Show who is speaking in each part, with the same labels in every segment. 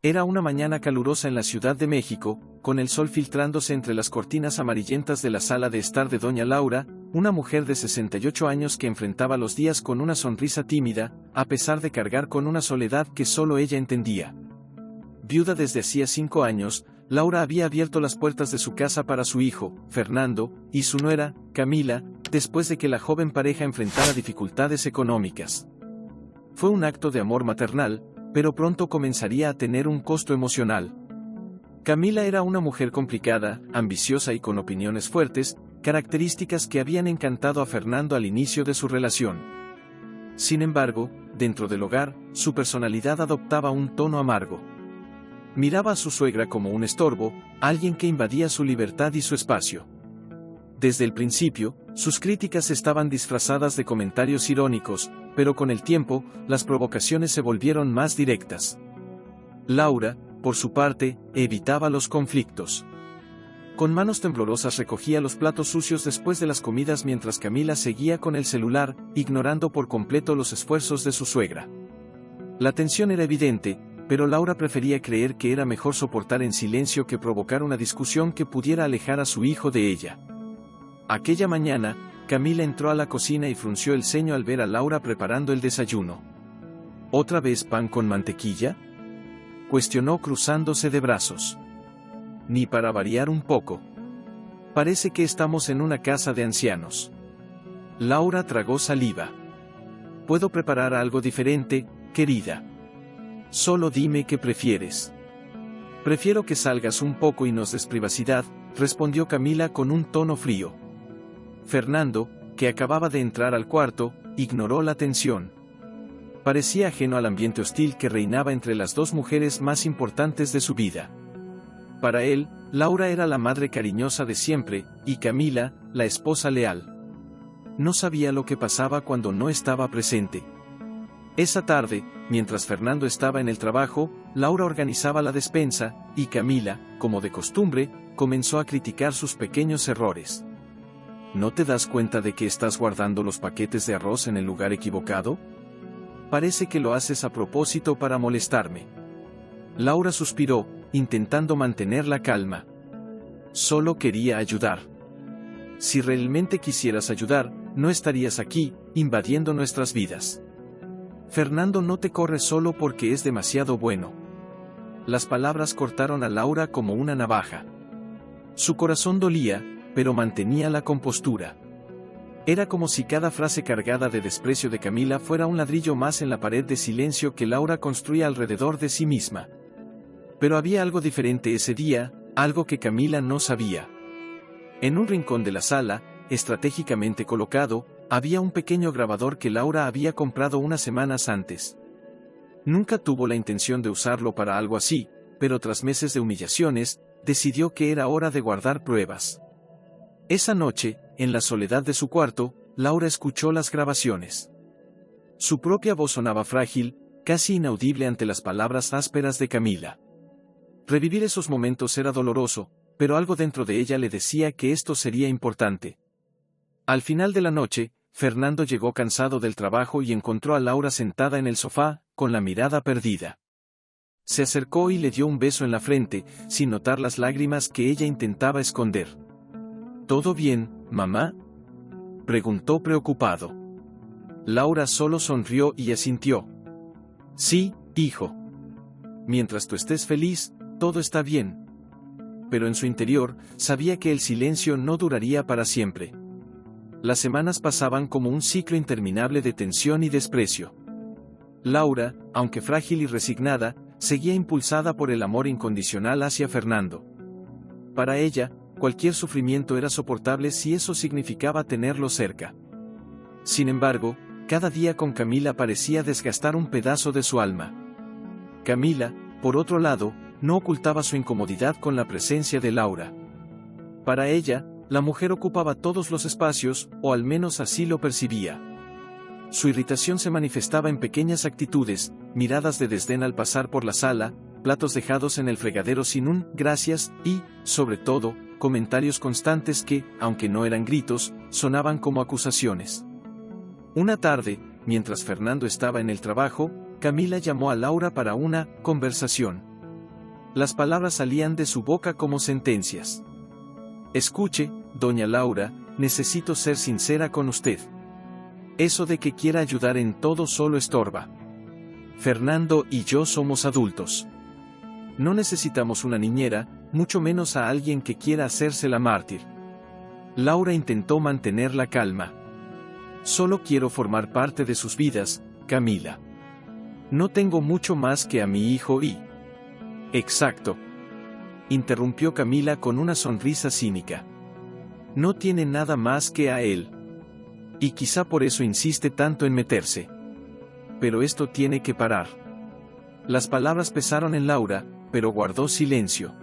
Speaker 1: Era una mañana calurosa en la Ciudad de México, con el sol filtrándose entre las cortinas amarillentas de la sala de estar de doña Laura, una mujer de 68 años que enfrentaba los días con una sonrisa tímida, a pesar de cargar con una soledad que solo ella entendía. Viuda desde hacía 5 años, Laura había abierto las puertas de su casa para su hijo, Fernando, y su nuera, Camila, después de que la joven pareja enfrentara dificultades económicas. Fue un acto de amor maternal, pero pronto comenzaría a tener un costo emocional. Camila era una mujer complicada, ambiciosa y con opiniones fuertes, características que habían encantado a Fernando al inicio de su relación. Sin embargo, dentro del hogar, su personalidad adoptaba un tono amargo. Miraba a su suegra como un estorbo, alguien que invadía su libertad y su espacio. Desde el principio, sus críticas estaban disfrazadas de comentarios irónicos, pero con el tiempo, las provocaciones se volvieron más directas. Laura, por su parte, evitaba los conflictos. Con manos temblorosas recogía los platos sucios después de las comidas mientras Camila seguía con el celular, ignorando por completo los esfuerzos de su suegra. La tensión era evidente, pero Laura prefería creer que era mejor soportar en silencio que provocar una discusión que pudiera alejar a su hijo de ella. Aquella mañana, Camila entró a la cocina y frunció el ceño al ver a Laura preparando el desayuno. ¿Otra vez pan con mantequilla?, cuestionó cruzándose de brazos. Ni para variar un poco. Parece que estamos en una casa de ancianos. Laura tragó saliva. Puedo preparar algo diferente, querida. Solo dime qué prefieres. Prefiero que salgas un poco y nos des privacidad, respondió Camila con un tono frío. Fernando, que acababa de entrar al cuarto, ignoró la tensión. Parecía ajeno al ambiente hostil que reinaba entre las dos mujeres más importantes de su vida. Para él, Laura era la madre cariñosa de siempre, y Camila, la esposa leal. No sabía lo que pasaba cuando no estaba presente. Esa tarde, mientras Fernando estaba en el trabajo, Laura organizaba la despensa, y Camila, como de costumbre, comenzó a criticar sus pequeños errores. ¿No te das cuenta de que estás guardando los paquetes de arroz en el lugar equivocado? Parece que lo haces a propósito para molestarme. Laura suspiró, intentando mantener la calma. Solo quería ayudar. Si realmente quisieras ayudar, no estarías aquí, invadiendo nuestras vidas. Fernando no te corre solo porque es demasiado bueno. Las palabras cortaron a Laura como una navaja. Su corazón dolía, pero mantenía la compostura. Era como si cada frase cargada de desprecio de Camila fuera un ladrillo más en la pared de silencio que Laura construía alrededor de sí misma. Pero había algo diferente ese día, algo que Camila no sabía. En un rincón de la sala, estratégicamente colocado, había un pequeño grabador que Laura había comprado unas semanas antes. Nunca tuvo la intención de usarlo para algo así, pero tras meses de humillaciones, decidió que era hora de guardar pruebas. Esa noche, en la soledad de su cuarto, Laura escuchó las grabaciones. Su propia voz sonaba frágil, casi inaudible ante las palabras ásperas de Camila. Revivir esos momentos era doloroso, pero algo dentro de ella le decía que esto sería importante. Al final de la noche, Fernando llegó cansado del trabajo y encontró a Laura sentada en el sofá, con la mirada perdida. Se acercó y le dio un beso en la frente, sin notar las lágrimas que ella intentaba esconder. ¿Todo bien, mamá?, preguntó preocupado. Laura solo sonrió y asintió. Sí, hijo. Mientras tú estés feliz, todo está bien. Pero en su interior, sabía que el silencio no duraría para siempre. Las semanas pasaban como un ciclo interminable de tensión y desprecio. Laura, aunque frágil y resignada, seguía impulsada por el amor incondicional hacia Fernando. Para ella, cualquier sufrimiento era soportable si eso significaba tenerlo cerca. Sin embargo, cada día con Camila parecía desgastar un pedazo de su alma. Camila, por otro lado, no ocultaba su incomodidad con la presencia de Laura. Para ella, la mujer ocupaba todos los espacios, o al menos así lo percibía. Su irritación se manifestaba en pequeñas actitudes, miradas de desdén al pasar por la sala, platos dejados en el fregadero sin un «gracias» y, sobre todo, comentarios constantes que, aunque no eran gritos, sonaban como acusaciones. Una tarde, mientras Fernando estaba en el trabajo, Camila llamó a Laura para una conversación. Las palabras salían de su boca como sentencias. Escuche, doña Laura, necesito ser sincera con usted. Eso de que quiera ayudar en todo solo estorba. Fernando y yo somos adultos. No necesitamos una niñera, mucho menos a alguien que quiera hacerse la mártir. Laura intentó mantener la calma. Solo quiero formar parte de sus vidas, Camila. No tengo mucho más que a mi hijo y... Exacto. Interrumpió Camila con una sonrisa cínica. No tiene nada más que a él. Y quizá por eso insiste tanto en meterse. Pero esto tiene que parar. Las palabras pesaron en Laura, pero guardó silencio.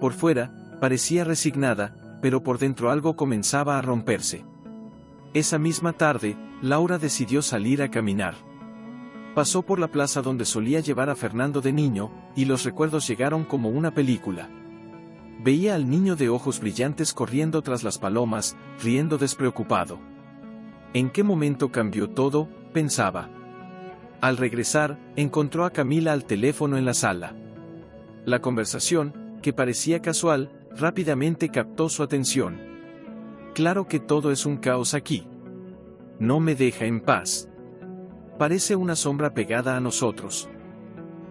Speaker 1: Por fuera, parecía resignada, pero por dentro algo comenzaba a romperse. Esa misma tarde, Laura decidió salir a caminar. Pasó por la plaza donde solía llevar a Fernando de niño, y los recuerdos llegaron como una película. Veía al niño de ojos brillantes corriendo tras las palomas, riendo despreocupado. ¿En qué momento cambió todo?, pensaba. Al regresar, encontró a Camila al teléfono en la sala. La conversación, que parecía casual, rápidamente captó su atención. Claro que todo es un caos aquí. No me deja en paz. Parece una sombra pegada a nosotros.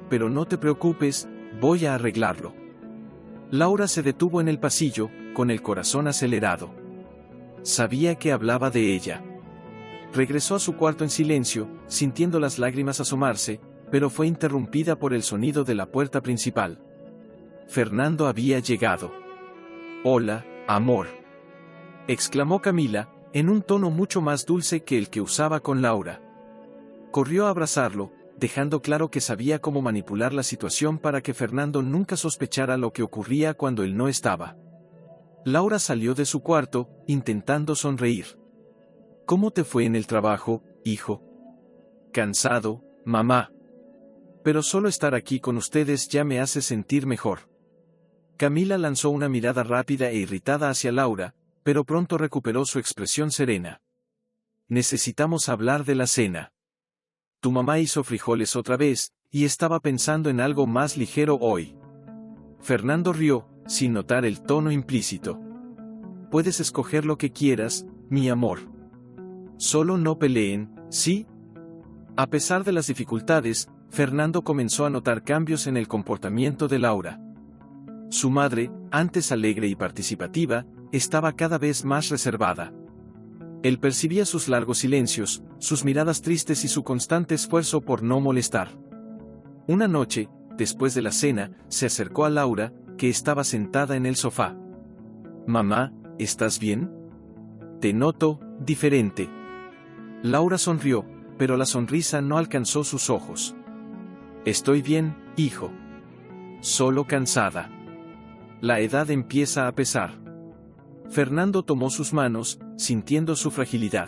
Speaker 1: Pero no te preocupes, voy a arreglarlo. Laura se detuvo en el pasillo, con el corazón acelerado. Sabía que hablaba de ella. Regresó a su cuarto en silencio, sintiendo las lágrimas asomarse, pero fue interrumpida por el sonido de la puerta principal. Fernando había llegado. «Hola, amor», exclamó Camila, en un tono mucho más dulce que el que usaba con Laura. Corrió a abrazarlo, dejando claro que sabía cómo manipular la situación para que Fernando nunca sospechara lo que ocurría cuando él no estaba. Laura salió de su cuarto, intentando sonreír. «¿Cómo te fue en el trabajo, hijo?» «Cansado, mamá. Pero solo estar aquí con ustedes ya me hace sentir mejor». Camila lanzó una mirada rápida e irritada hacia Laura, pero pronto recuperó su expresión serena. «Necesitamos hablar de la cena. Tu mamá hizo frijoles otra vez, y estaba pensando en algo más ligero hoy». Fernando rió, sin notar el tono implícito. «Puedes escoger lo que quieras, mi amor. Solo no peleen, ¿sí?» A pesar de las dificultades, Fernando comenzó a notar cambios en el comportamiento de Laura. Su madre, antes alegre y participativa, estaba cada vez más reservada. Él percibía sus largos silencios, sus miradas tristes y su constante esfuerzo por no molestar. Una noche, después de la cena, se acercó a Laura, que estaba sentada en el sofá. «Mamá, ¿estás bien? Te noto diferente». Laura sonrió, pero la sonrisa no alcanzó sus ojos. «Estoy bien, hijo. Solo cansada. La edad empieza a pesar». Fernando tomó sus manos, sintiendo su fragilidad.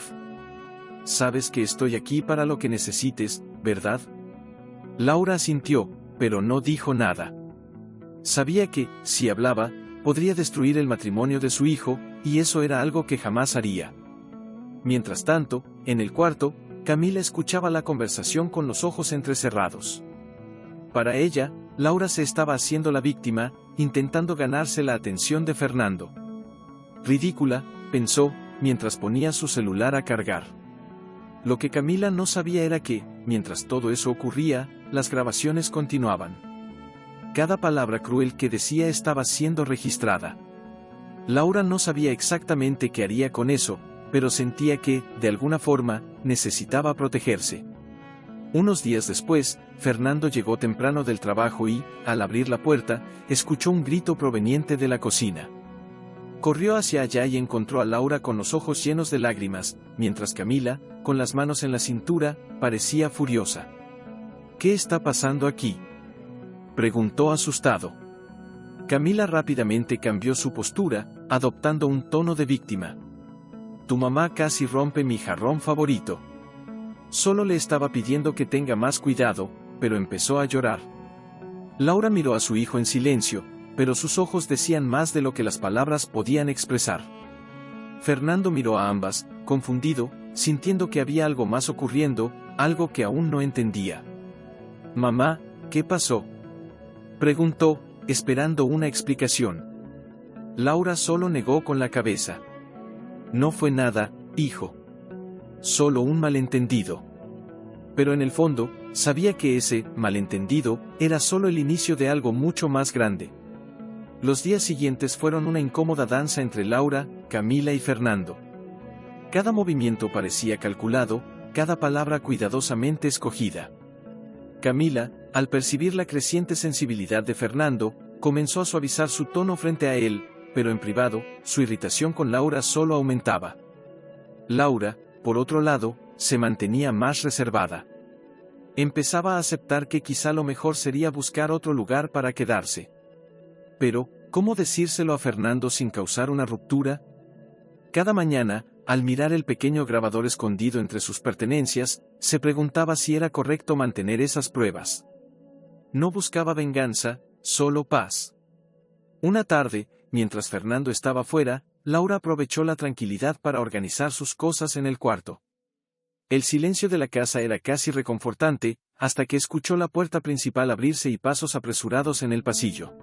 Speaker 1: «Sabes que estoy aquí para lo que necesites, ¿verdad?» Laura asintió, pero no dijo nada. Sabía que, si hablaba, podría destruir el matrimonio de su hijo, y eso era algo que jamás haría. Mientras tanto, en el cuarto, Camila escuchaba la conversación con los ojos entrecerrados. Para ella, Laura se estaba haciendo la víctima, intentando ganarse la atención de Fernando. Ridícula, pensó, mientras ponía su celular a cargar. Lo que Camila no sabía era que, mientras todo eso ocurría, las grabaciones continuaban. Cada palabra cruel que decía estaba siendo registrada. Laura no sabía exactamente qué haría con eso, pero sentía que, de alguna forma, necesitaba protegerse. Unos días después, Fernando llegó temprano del trabajo y, al abrir la puerta, escuchó un grito proveniente de la cocina. Corrió hacia allá y encontró a Laura con los ojos llenos de lágrimas, mientras Camila, con las manos en la cintura, parecía furiosa. «¿Qué está pasando aquí?», preguntó asustado. Camila rápidamente cambió su postura, adoptando un tono de víctima. «Tu mamá casi rompe mi jarrón favorito. Solo le estaba pidiendo que tenga más cuidado, pero empezó a llorar». Laura miró a su hijo en silencio, pero sus ojos decían más de lo que las palabras podían expresar. Fernando miró a ambas, confundido, sintiendo que había algo más ocurriendo, algo que aún no entendía. «Mamá, ¿qué pasó?», Preguntó, esperando una explicación. Laura solo negó con la cabeza. No fue nada, hijo. Solo un malentendido. Pero en el fondo, sabía que ese malentendido era solo el inicio de algo mucho más grande. Los días siguientes fueron una incómoda danza entre Laura, Camila y Fernando. Cada movimiento parecía calculado, cada palabra cuidadosamente escogida. Camila, al percibir la creciente sensibilidad de Fernando, comenzó a suavizar su tono frente a él, pero en privado, su irritación con Laura solo aumentaba. Laura, por otro lado, se mantenía más reservada. Empezaba a aceptar que quizá lo mejor sería buscar otro lugar para quedarse. Pero, ¿cómo decírselo a Fernando sin causar una ruptura? Cada mañana, al mirar el pequeño grabador escondido entre sus pertenencias, se preguntaba si era correcto mantener esas pruebas. No buscaba venganza, solo paz. Una tarde, mientras Fernando estaba fuera, Laura aprovechó la tranquilidad para organizar sus cosas en el cuarto. El silencio de la casa era casi reconfortante, hasta que escuchó la puerta principal abrirse y pasos apresurados en el pasillo.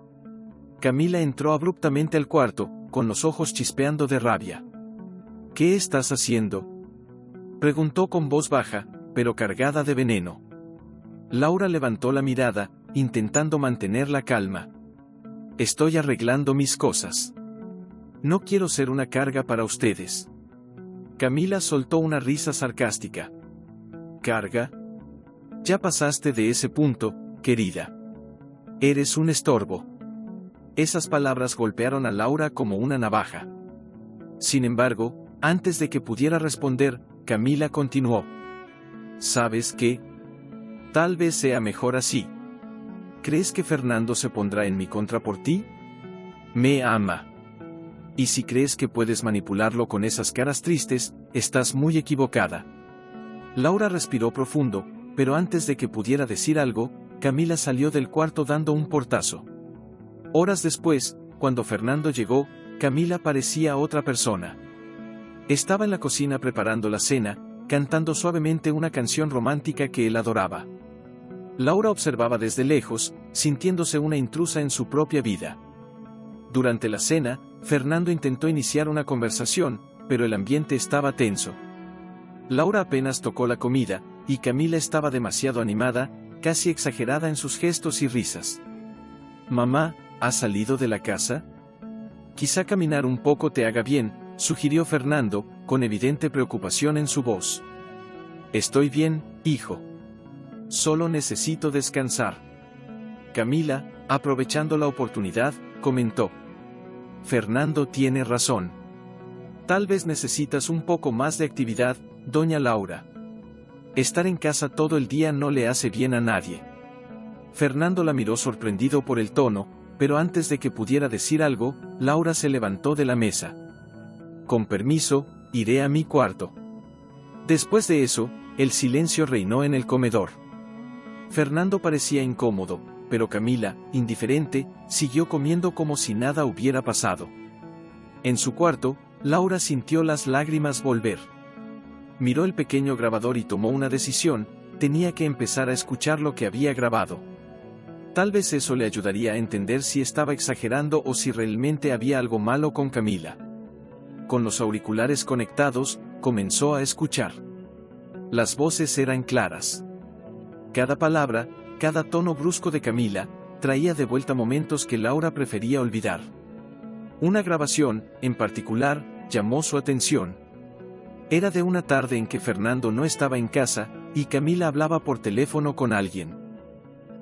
Speaker 1: Camila entró abruptamente al cuarto, con los ojos chispeando de rabia. ¿Qué estás haciendo?, preguntó con voz baja, pero cargada de veneno. Laura levantó la mirada, intentando mantener la calma. Estoy arreglando mis cosas. No quiero ser una carga para ustedes. Camila soltó una risa sarcástica. ¿Carga? Ya pasaste de ese punto, querida. Eres un estorbo. Esas palabras golpearon a Laura como una navaja. Sin embargo, antes de que pudiera responder, Camila continuó. ¿Sabes qué? Tal vez sea mejor así. ¿Crees que Fernando se pondrá en mi contra por ti? Me ama. Y si crees que puedes manipularlo con esas caras tristes, estás muy equivocada. Laura respiró profundo, pero antes de que pudiera decir algo, Camila salió del cuarto dando un portazo. Horas después, cuando Fernando llegó, Camila parecía otra persona. Estaba en la cocina preparando la cena, cantando suavemente una canción romántica que él adoraba. Laura observaba desde lejos, sintiéndose una intrusa en su propia vida. Durante la cena, Fernando intentó iniciar una conversación, pero el ambiente estaba tenso. Laura apenas tocó la comida, y Camila estaba demasiado animada, casi exagerada en sus gestos y risas. «Mamá, ¿has salido de la casa? Quizá caminar un poco te haga bien», sugirió Fernando, con evidente preocupación en su voz. «Estoy bien, hijo. Solo necesito descansar». Camila, aprovechando la oportunidad, comentó. «Fernando tiene razón. Tal vez necesitas un poco más de actividad, doña Laura. Estar en casa todo el día no le hace bien a nadie». Fernando la miró sorprendido por el tono, pero antes de que pudiera decir algo, Laura se levantó de la mesa. «Con permiso, iré a mi cuarto». Después de eso, el silencio reinó en el comedor. Fernando parecía incómodo, pero Camila, indiferente, siguió comiendo como si nada hubiera pasado. En su cuarto, Laura sintió las lágrimas volver. Miró el pequeño grabador y tomó una decisión: tenía que empezar a escuchar lo que había grabado. Tal vez eso le ayudaría a entender si estaba exagerando o si realmente había algo malo con Camila. Con los auriculares conectados, comenzó a escuchar. Las voces eran claras. Cada palabra, cada tono brusco de Camila, traía de vuelta momentos que Laura prefería olvidar. Una grabación, en particular, llamó su atención. Era de una tarde en que Fernando no estaba en casa, y Camila hablaba por teléfono con alguien.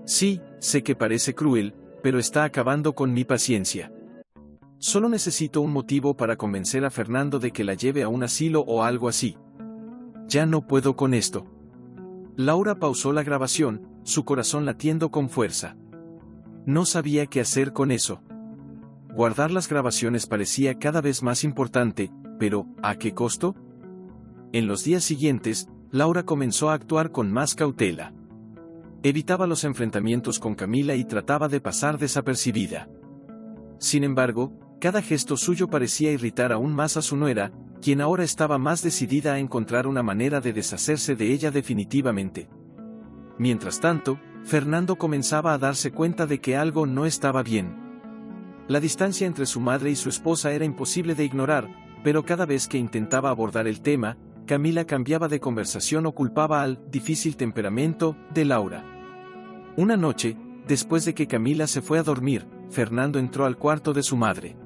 Speaker 1: «Sí, sé que parece cruel, pero está acabando con mi paciencia. Solo necesito un motivo para convencer a Fernando de que la lleve a un asilo o algo así. Ya no puedo con esto». Laura pausó la grabación, su corazón latiendo con fuerza. No sabía qué hacer con eso. Guardar las grabaciones parecía cada vez más importante, pero ¿a qué costo? En los días siguientes, Laura comenzó a actuar con más cautela. Evitaba los enfrentamientos con Camila y trataba de pasar desapercibida. Sin embargo, cada gesto suyo parecía irritar aún más a su nuera, quien ahora estaba más decidida a encontrar una manera de deshacerse de ella definitivamente. Mientras tanto, Fernando comenzaba a darse cuenta de que algo no estaba bien. La distancia entre su madre y su esposa era imposible de ignorar, pero cada vez que intentaba abordar el tema, Camila cambiaba de conversación o culpaba al difícil temperamento de Laura. Una noche, después de que Camila se fue a dormir, Fernando entró al cuarto de su madre.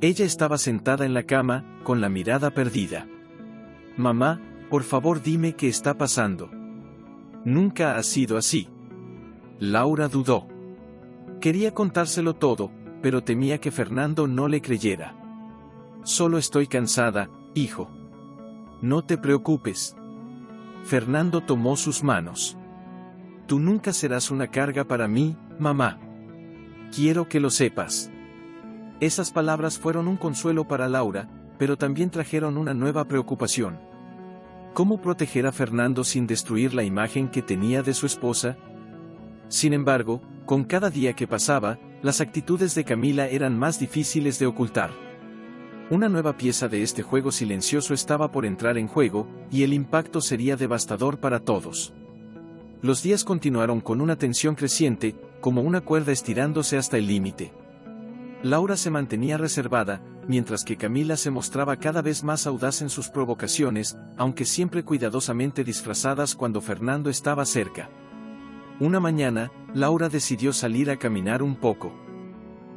Speaker 1: Ella estaba sentada en la cama, con la mirada perdida. «Mamá, por favor dime qué está pasando». «Nunca ha sido así». Laura dudó. Quería contárselo todo, pero temía que Fernando no le creyera. «Solo estoy cansada, hijo». «No te preocupes». Fernando tomó sus manos. «Tú nunca serás una carga para mí, mamá. Quiero que lo sepas». Esas palabras fueron un consuelo para Laura, pero también trajeron una nueva preocupación. ¿Cómo proteger a Fernando sin destruir la imagen que tenía de su esposa? Sin embargo, con cada día que pasaba, las actitudes de Camila eran más difíciles de ocultar. Una nueva pieza de este juego silencioso estaba por entrar en juego, y el impacto sería devastador para todos. Los días continuaron con una tensión creciente, como una cuerda estirándose hasta el límite. Laura se mantenía reservada, mientras que Camila se mostraba cada vez más audaz en sus provocaciones, aunque siempre cuidadosamente disfrazadas cuando Fernando estaba cerca. Una mañana, Laura decidió salir a caminar un poco.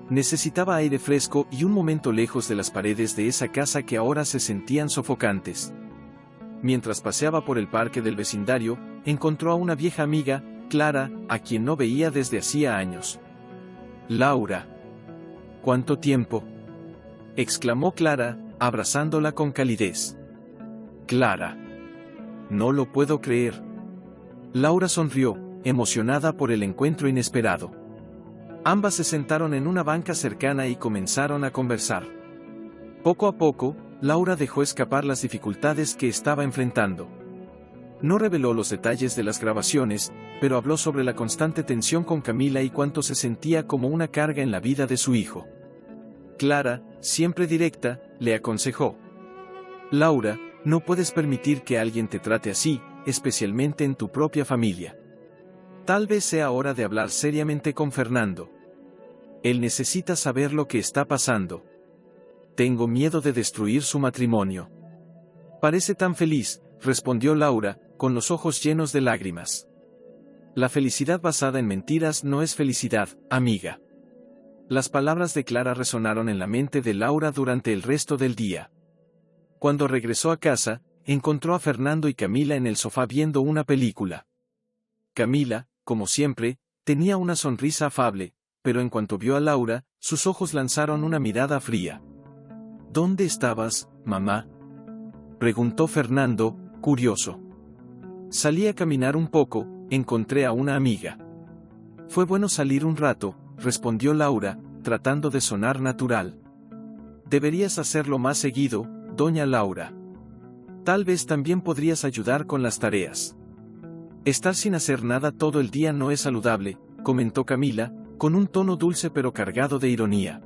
Speaker 1: Necesitaba aire fresco y un momento lejos de las paredes de esa casa que ahora se sentían sofocantes. Mientras paseaba por el parque del vecindario, encontró a una vieja amiga, Clara, a quien no veía desde hacía años. «Laura. ¿Cuánto tiempo?», exclamó Clara, abrazándola con calidez. «Clara. No lo puedo creer». Laura sonrió, emocionada por el encuentro inesperado. Ambas se sentaron en una banca cercana y comenzaron a conversar. Poco a poco, Laura dejó escapar las dificultades que estaba enfrentando. No reveló los detalles de las grabaciones, pero habló sobre la constante tensión con Camila y cuánto se sentía como una carga en la vida de su hijo. Clara, siempre directa, le aconsejó: «Laura, no puedes permitir que alguien te trate así, especialmente en tu propia familia. Tal vez sea hora de hablar seriamente con Fernando. Él necesita saber lo que está pasando. Tengo miedo de destruir su matrimonio». «Parece tan feliz», respondió Laura, con los ojos llenos de lágrimas. «La felicidad basada en mentiras no es felicidad, amiga». Las palabras de Clara resonaron en la mente de Laura durante el resto del día. Cuando regresó a casa, encontró a Fernando y Camila en el sofá viendo una película. Camila, como siempre, tenía una sonrisa afable, pero en cuanto vio a Laura, sus ojos lanzaron una mirada fría. «¿Dónde estabas, mamá?», preguntó Fernando, curioso. «Salí a caminar un poco, encontré a una amiga». «Fue bueno salir un rato», respondió Laura, tratando de sonar natural. «Deberías hacerlo más seguido, doña Laura. Tal vez también podrías ayudar con las tareas». «Estar sin hacer nada todo el día no es saludable», comentó Camila, con un tono dulce pero cargado de ironía.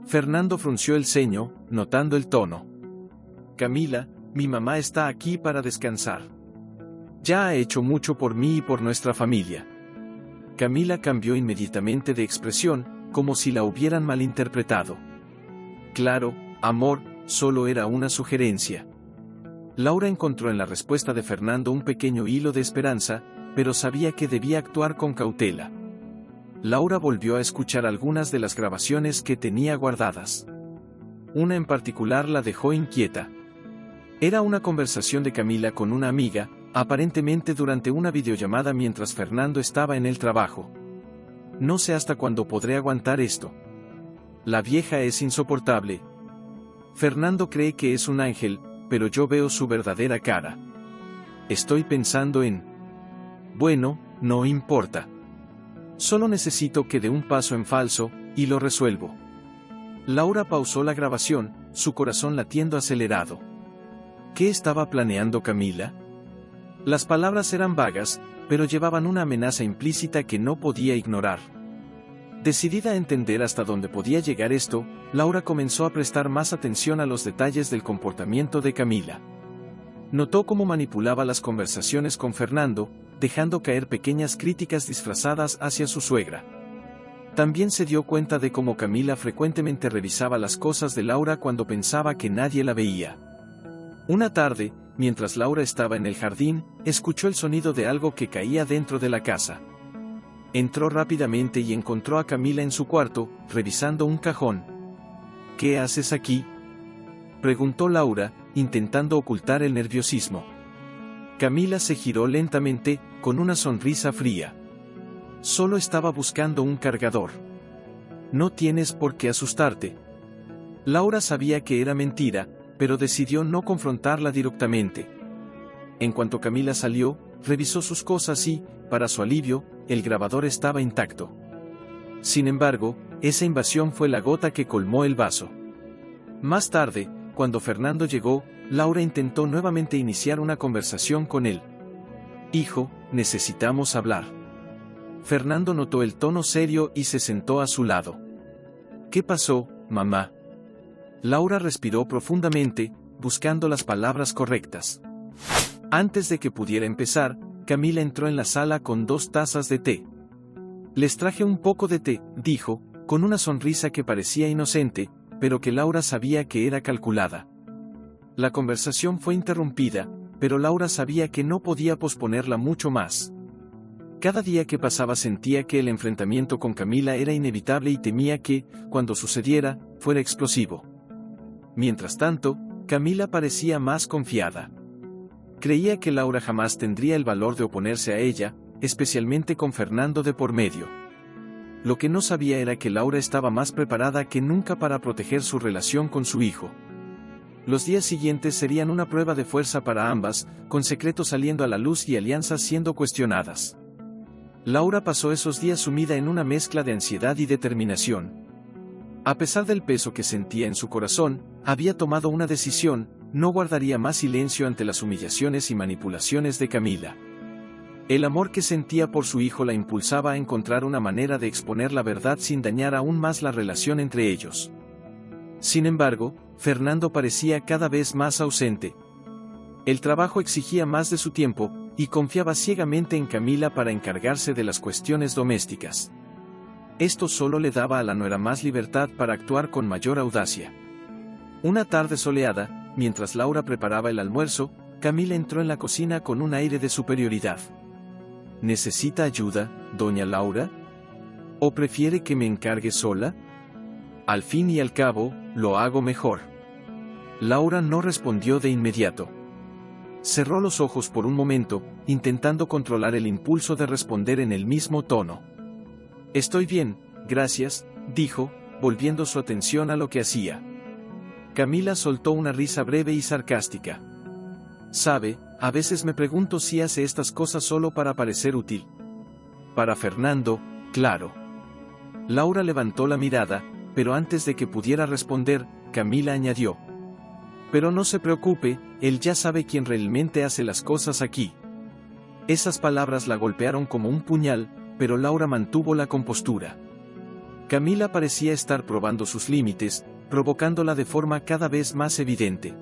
Speaker 1: Fernando frunció el ceño, notando el tono. «Camila, mi mamá está aquí para descansar. Ya ha hecho mucho por mí y por nuestra familia». Camila cambió inmediatamente de expresión, como si la hubieran malinterpretado. «Claro, amor, solo era una sugerencia». Laura encontró en la respuesta de Fernando un pequeño hilo de esperanza, pero sabía que debía actuar con cautela. Laura volvió a escuchar algunas de las grabaciones que tenía guardadas. Una en particular la dejó inquieta. Era una conversación de Camila con una amiga, aparentemente durante una videollamada mientras Fernando estaba en el trabajo. «No sé hasta cuándo podré aguantar esto. La vieja es insoportable. Fernando cree que es un ángel, pero yo veo su verdadera cara. Estoy pensando en... Bueno, no importa. Solo necesito que dé un paso en falso, y lo resuelvo». Laura pausó la grabación, su corazón latiendo acelerado. ¿Qué estaba planeando Camila? Las palabras eran vagas, pero llevaban una amenaza implícita que no podía ignorar. Decidida a entender hasta dónde podía llegar esto, Laura comenzó a prestar más atención a los detalles del comportamiento de Camila. Notó cómo manipulaba las conversaciones con Fernando, dejando caer pequeñas críticas disfrazadas hacia su suegra. También se dio cuenta de cómo Camila frecuentemente revisaba las cosas de Laura cuando pensaba que nadie la veía. Una tarde, mientras Laura estaba en el jardín, escuchó el sonido de algo que caía dentro de la casa. Entró rápidamente y encontró a Camila en su cuarto, revisando un cajón. ¿Qué haces aquí?, preguntó Laura, intentando ocultar el nerviosismo. Camila se giró lentamente, con una sonrisa fría. Solo estaba buscando un cargador. No tienes por qué asustarte. Laura sabía que era mentira, pero decidió no confrontarla directamente. En cuanto Camila salió, revisó sus cosas y, para su alivio, el grabador estaba intacto. Sin embargo, esa invasión fue la gota que colmó el vaso. Más tarde, cuando Fernando llegó, Laura intentó nuevamente iniciar una conversación con él. «Hijo, necesitamos hablar». Fernando notó el tono serio y se sentó a su lado. «¿Qué pasó, mamá?». Laura respiró profundamente, buscando las palabras correctas. Antes de que pudiera empezar, Camila entró en la sala con 2 tazas de té. «Les traje un poco de té», dijo, con una sonrisa que parecía inocente, pero que Laura sabía que era calculada. La conversación fue interrumpida, pero Laura sabía que no podía posponerla mucho más. Cada día que pasaba sentía que el enfrentamiento con Camila era inevitable y temía que, cuando sucediera, fuera explosivo. Mientras tanto, Camila parecía más confiada. Creía que Laura jamás tendría el valor de oponerse a ella, especialmente con Fernando de por medio. Lo que no sabía era que Laura estaba más preparada que nunca para proteger su relación con su hijo. Los días siguientes serían una prueba de fuerza para ambas, con secretos saliendo a la luz y alianzas siendo cuestionadas. Laura pasó esos días sumida en una mezcla de ansiedad y determinación. A pesar del peso que sentía en su corazón, había tomado una decisión: no guardaría más silencio ante las humillaciones y manipulaciones de Camila. El amor que sentía por su hijo la impulsaba a encontrar una manera de exponer la verdad sin dañar aún más la relación entre ellos. Sin embargo, Fernando parecía cada vez más ausente. El trabajo exigía más de su tiempo, y confiaba ciegamente en Camila para encargarse de las cuestiones domésticas. Esto solo le daba a la nuera más libertad para actuar con mayor audacia. Una tarde soleada, mientras Laura preparaba el almuerzo, Camila entró en la cocina con un aire de superioridad. ¿Necesita ayuda, doña Laura? ¿O prefiere que me encargue sola? Al fin y al cabo, lo hago mejor. Laura no respondió de inmediato. Cerró los ojos por un momento, intentando controlar el impulso de responder en el mismo tono. «Estoy bien, gracias», dijo, volviendo su atención a lo que hacía. Camila soltó una risa breve y sarcástica. «Sabe, a veces me pregunto si hace estas cosas solo para parecer útil». Para Fernando, claro. Laura levantó la mirada, pero antes de que pudiera responder, Camila añadió: «Pero no se preocupe, él ya sabe quién realmente hace las cosas aquí». Esas palabras la golpearon como un puñal, pero Laura mantuvo la compostura. Camila parecía estar probando sus límites, provocándola de forma cada vez más evidente.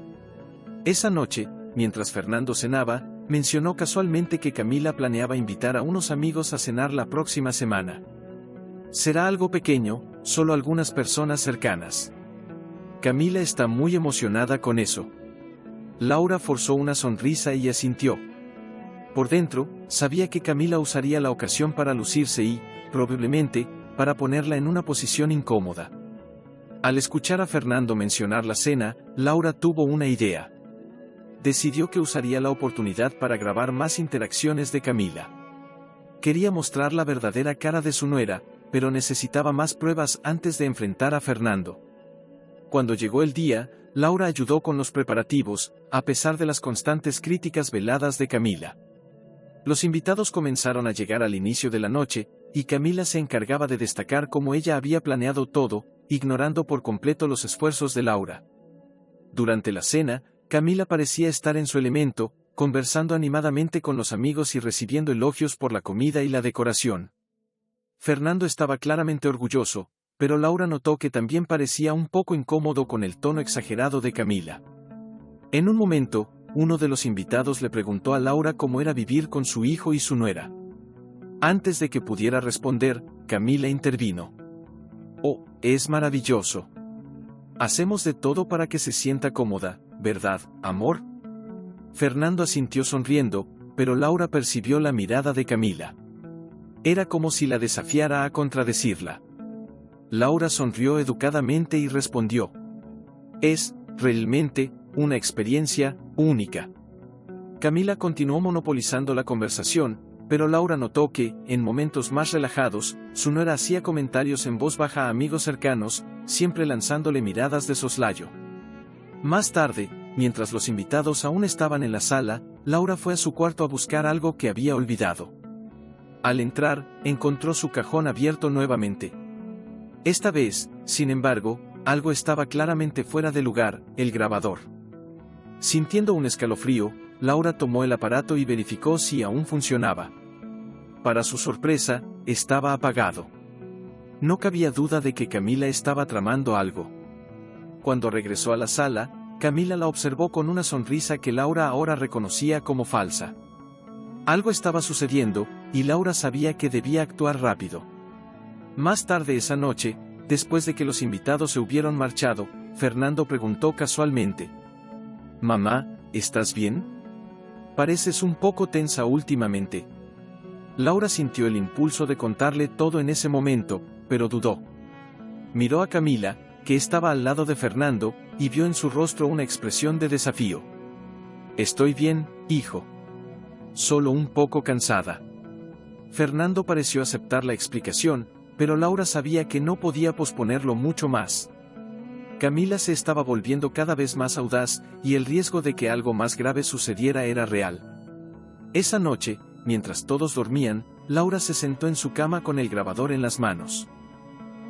Speaker 1: Esa noche, mientras Fernando cenaba, mencionó casualmente que Camila planeaba invitar a unos amigos a cenar la próxima semana. «Será algo pequeño, solo algunas personas cercanas». Camila está muy emocionada con eso. Laura forzó una sonrisa y asintió. Por dentro, sabía que Camila usaría la ocasión para lucirse y, probablemente, para ponerla en una posición incómoda. Al escuchar a Fernando mencionar la cena, Laura tuvo una idea. Decidió que usaría la oportunidad para grabar más interacciones de Camila. Quería mostrar la verdadera cara de su nuera, pero necesitaba más pruebas antes de enfrentar a Fernando. Cuando llegó el día, Laura ayudó con los preparativos, a pesar de las constantes críticas veladas de Camila. Los invitados comenzaron a llegar al inicio de la noche, y Camila se encargaba de destacar cómo ella había planeado todo, ignorando por completo los esfuerzos de Laura. Durante la cena, Camila parecía estar en su elemento, conversando animadamente con los amigos y recibiendo elogios por la comida y la decoración. Fernando estaba claramente orgulloso, pero Laura notó que también parecía un poco incómodo con el tono exagerado de Camila. En un momento, uno de los invitados le preguntó a Laura cómo era vivir con su hijo y su nuera. Antes de que pudiera responder, Camila intervino. «Oh, es maravilloso. Hacemos de todo para que se sienta cómoda, ¿verdad, amor?». Fernando asintió sonriendo, pero Laura percibió la mirada de Camila. Era como si la desafiara a contradecirla. Laura sonrió educadamente y respondió: «Es, realmente, una experiencia única». Camila continuó monopolizando la conversación, pero Laura notó que, en momentos más relajados, su nuera hacía comentarios en voz baja a amigos cercanos, siempre lanzándole miradas de soslayo. Más tarde, mientras los invitados aún estaban en la sala, Laura fue a su cuarto a buscar algo que había olvidado. Al entrar, encontró su cajón abierto nuevamente. Esta vez, sin embargo, algo estaba claramente fuera de lugar: el grabador. Sintiendo un escalofrío, Laura tomó el aparato y verificó si aún funcionaba. Para su sorpresa, estaba apagado. No cabía duda de que Camila estaba tramando algo. Cuando regresó a la sala, Camila la observó con una sonrisa que Laura ahora reconocía como falsa. Algo estaba sucediendo, y Laura sabía que debía actuar rápido. Más tarde esa noche, después de que los invitados se hubieron marchado, Fernando preguntó casualmente: «Mamá, ¿estás bien? Pareces un poco tensa últimamente». Laura sintió el impulso de contarle todo en ese momento, pero dudó. Miró a Camila, que estaba al lado de Fernando, y vio en su rostro una expresión de desafío. «Estoy bien, hijo. Solo un poco cansada». Fernando pareció aceptar la explicación, pero Laura sabía que no podía posponerlo mucho más. Camila se estaba volviendo cada vez más audaz, y el riesgo de que algo más grave sucediera era real. Esa noche, mientras todos dormían, Laura se sentó en su cama con el grabador en las manos.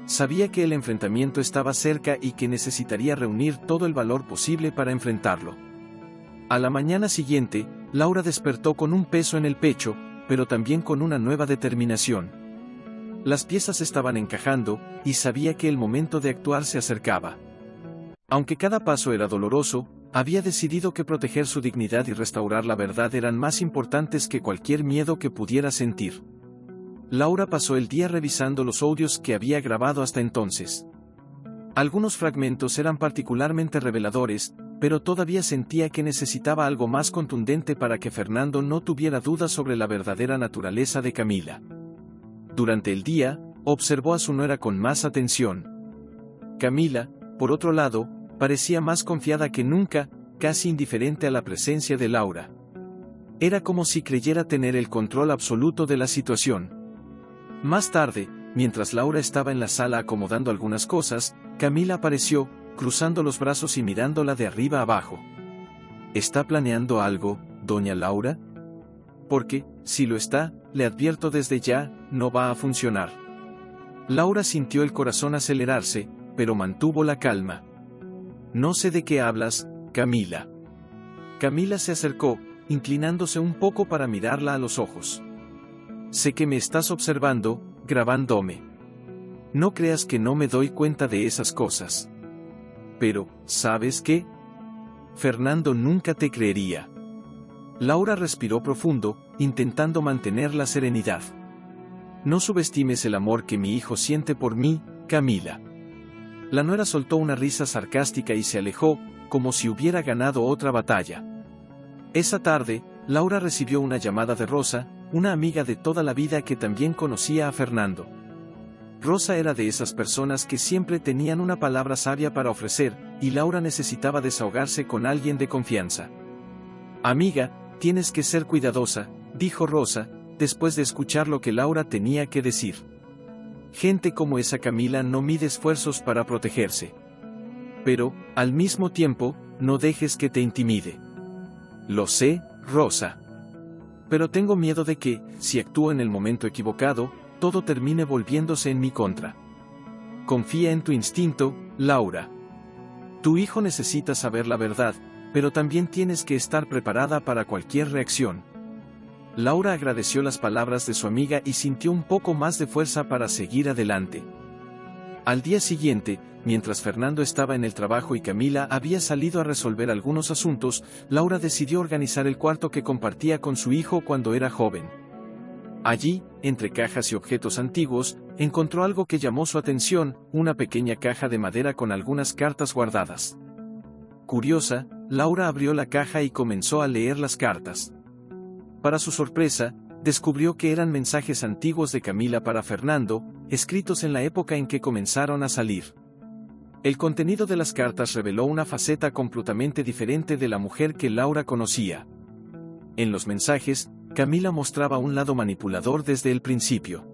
Speaker 1: Sabía que el enfrentamiento estaba cerca y que necesitaría reunir todo el valor posible para enfrentarlo. A la mañana siguiente, Laura despertó con un peso en el pecho, pero también con una nueva determinación. Las piezas estaban encajando, y sabía que el momento de actuar se acercaba. Aunque cada paso era doloroso, había decidido que proteger su dignidad y restaurar la verdad eran más importantes que cualquier miedo que pudiera sentir. Laura pasó el día revisando los audios que había grabado hasta entonces. Algunos fragmentos eran particularmente reveladores, pero todavía sentía que necesitaba algo más contundente para que Fernando no tuviera dudas sobre la verdadera naturaleza de Camila. Durante el día, observó a su nuera con más atención. Camila, por otro lado, parecía más confiada que nunca, casi indiferente a la presencia de Laura. Era como si creyera tener el control absoluto de la situación. Más tarde, mientras Laura estaba en la sala acomodando algunas cosas, Camila apareció, cruzando los brazos y mirándola de arriba abajo. ¿Está planeando algo, doña Laura? Porque, si lo está, le advierto desde ya, no va a funcionar. Laura sintió el corazón acelerarse, pero mantuvo la calma. No sé de qué hablas, Camila. Camila se acercó, inclinándose un poco para mirarla a los ojos. Sé que me estás observando, grabándome. No creas que no me doy cuenta de esas cosas. Pero, ¿sabes qué? Fernando nunca te creería. Laura respiró profundo, intentando mantener la serenidad. No subestimes el amor que mi hijo siente por mí, Camila. La nuera soltó una risa sarcástica y se alejó, como si hubiera ganado otra batalla. Esa tarde, Laura recibió una llamada de Rosa, una amiga de toda la vida que también conocía a Fernando. Rosa era de esas personas que siempre tenían una palabra sabia para ofrecer, y Laura necesitaba desahogarse con alguien de confianza. «Amiga, tienes que ser cuidadosa», dijo Rosa, después de escuchar lo que Laura tenía que decir. Gente como esa Camila no mide esfuerzos para protegerse. Pero, al mismo tiempo, no dejes que te intimide. Lo sé, Rosa. Pero tengo miedo de que, si actúo en el momento equivocado, todo termine volviéndose en mi contra. Confía en tu instinto, Laura. Tu hijo necesita saber la verdad, pero también tienes que estar preparada para cualquier reacción. Laura agradeció las palabras de su amiga y sintió un poco más de fuerza para seguir adelante. Al día siguiente, mientras Fernando estaba en el trabajo y Camila había salido a resolver algunos asuntos, Laura decidió organizar el cuarto que compartía con su hijo cuando era joven. Allí, entre cajas y objetos antiguos, encontró algo que llamó su atención, una pequeña caja de madera con algunas cartas guardadas. Curiosa, Laura abrió la caja y comenzó a leer las cartas. Para su sorpresa, descubrió que eran mensajes antiguos de Camila para Fernando, escritos en la época en que comenzaron a salir. El contenido de las cartas reveló una faceta completamente diferente de la mujer que Laura conocía. En los mensajes, Camila mostraba un lado manipulador desde el principio.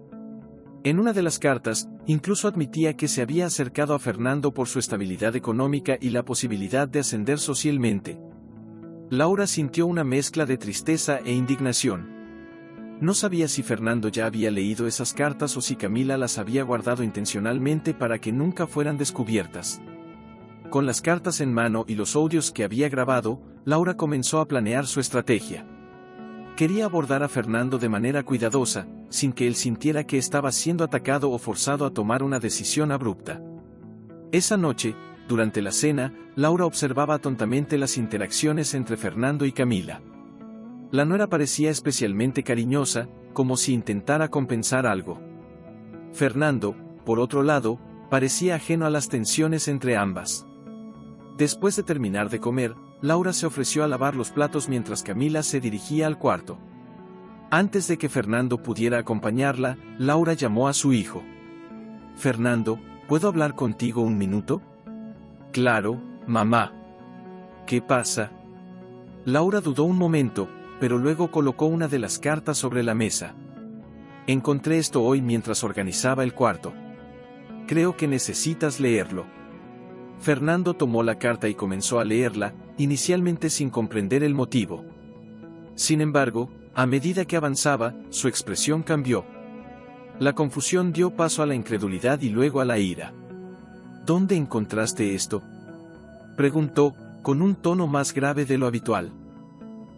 Speaker 1: En una de las cartas, incluso admitía que se había acercado a Fernando por su estabilidad económica y la posibilidad de ascender socialmente. Laura sintió una mezcla de tristeza e indignación. No sabía si Fernando ya había leído esas cartas o si Camila las había guardado intencionalmente para que nunca fueran descubiertas. Con las cartas en mano y los audios que había grabado, Laura comenzó a planear su estrategia. Quería abordar a Fernando de manera cuidadosa, sin que él sintiera que estaba siendo atacado o forzado a tomar una decisión abrupta. Esa noche, durante la cena, Laura observaba atentamente las interacciones entre Fernando y Camila. La nuera parecía especialmente cariñosa, como si intentara compensar algo. Fernando, por otro lado, parecía ajeno a las tensiones entre ambas. Después de terminar de comer, Laura se ofreció a lavar los platos mientras Camila se dirigía al cuarto. Antes de que Fernando pudiera acompañarla, Laura llamó a su hijo. «Fernando, ¿puedo hablar contigo un minuto?» «Claro, mamá». «¿Qué pasa?» Laura dudó un momento, pero luego colocó una de las cartas sobre la mesa. «Encontré esto hoy mientras organizaba el cuarto. Creo que necesitas leerlo». Fernando tomó la carta y comenzó a leerla, inicialmente sin comprender el motivo. Sin embargo, a medida que avanzaba, su expresión cambió. La confusión dio paso a la incredulidad y luego a la ira. «¿Dónde encontraste esto?», preguntó, con un tono más grave de lo habitual.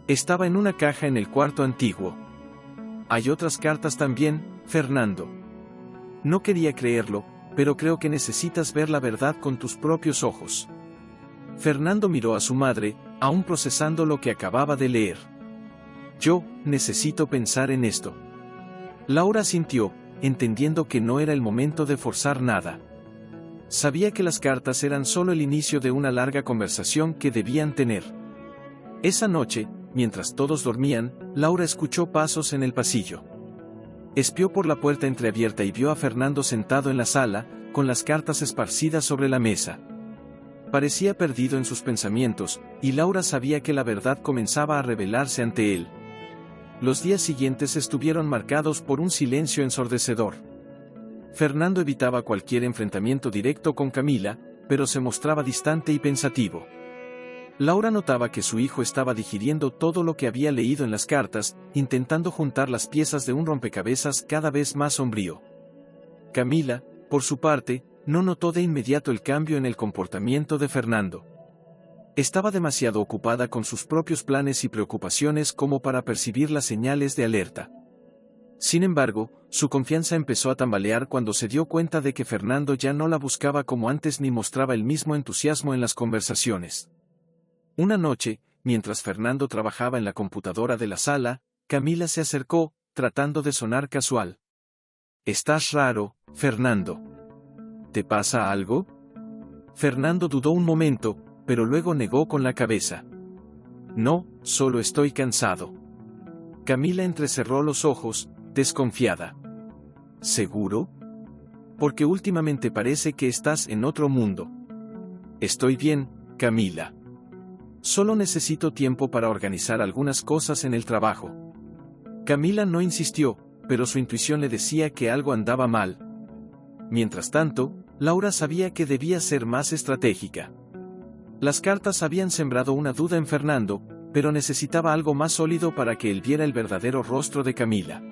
Speaker 1: «Estaba en una caja en el cuarto antiguo». «Hay otras cartas también, Fernando». «No quería creerlo, pero creo que necesitas ver la verdad con tus propios ojos». Fernando miró a su madre, aún procesando lo que acababa de leer. «Yo necesito pensar en esto». Laura asintió, entendiendo que no era el momento de forzar nada. Sabía que las cartas eran solo el inicio de una larga conversación que debían tener. Esa noche, mientras todos dormían, Laura escuchó pasos en el pasillo. Espió por la puerta entreabierta y vio a Fernando sentado en la sala, con las cartas esparcidas sobre la mesa. Parecía perdido en sus pensamientos, y Laura sabía que la verdad comenzaba a revelarse ante él. Los días siguientes estuvieron marcados por un silencio ensordecedor. Fernando evitaba cualquier enfrentamiento directo con Camila, pero se mostraba distante y pensativo. Laura notaba que su hijo estaba digiriendo todo lo que había leído en las cartas, intentando juntar las piezas de un rompecabezas cada vez más sombrío. Camila, por su parte, no notó de inmediato el cambio en el comportamiento de Fernando. Estaba demasiado ocupada con sus propios planes y preocupaciones como para percibir las señales de alerta. Sin embargo, su confianza empezó a tambalear cuando se dio cuenta de que Fernando ya no la buscaba como antes ni mostraba el mismo entusiasmo en las conversaciones. Una noche, mientras Fernando trabajaba en la computadora de la sala, Camila se acercó, tratando de sonar casual. «Estás raro, Fernando. ¿Te pasa algo?» Fernando dudó un momento, pero luego negó con la cabeza. «No, solo estoy cansado». Camila entrecerró los ojos, desconfiada. «¿Seguro? Porque últimamente parece que estás en otro mundo». «Estoy bien, Camila. Solo necesito tiempo para organizar algunas cosas en el trabajo». Camila no insistió, pero su intuición le decía que algo andaba mal. Mientras tanto, Laura sabía que debía ser más estratégica. Las cartas habían sembrado una duda en Fernando, pero necesitaba algo más sólido para que él viera el verdadero rostro de Camila.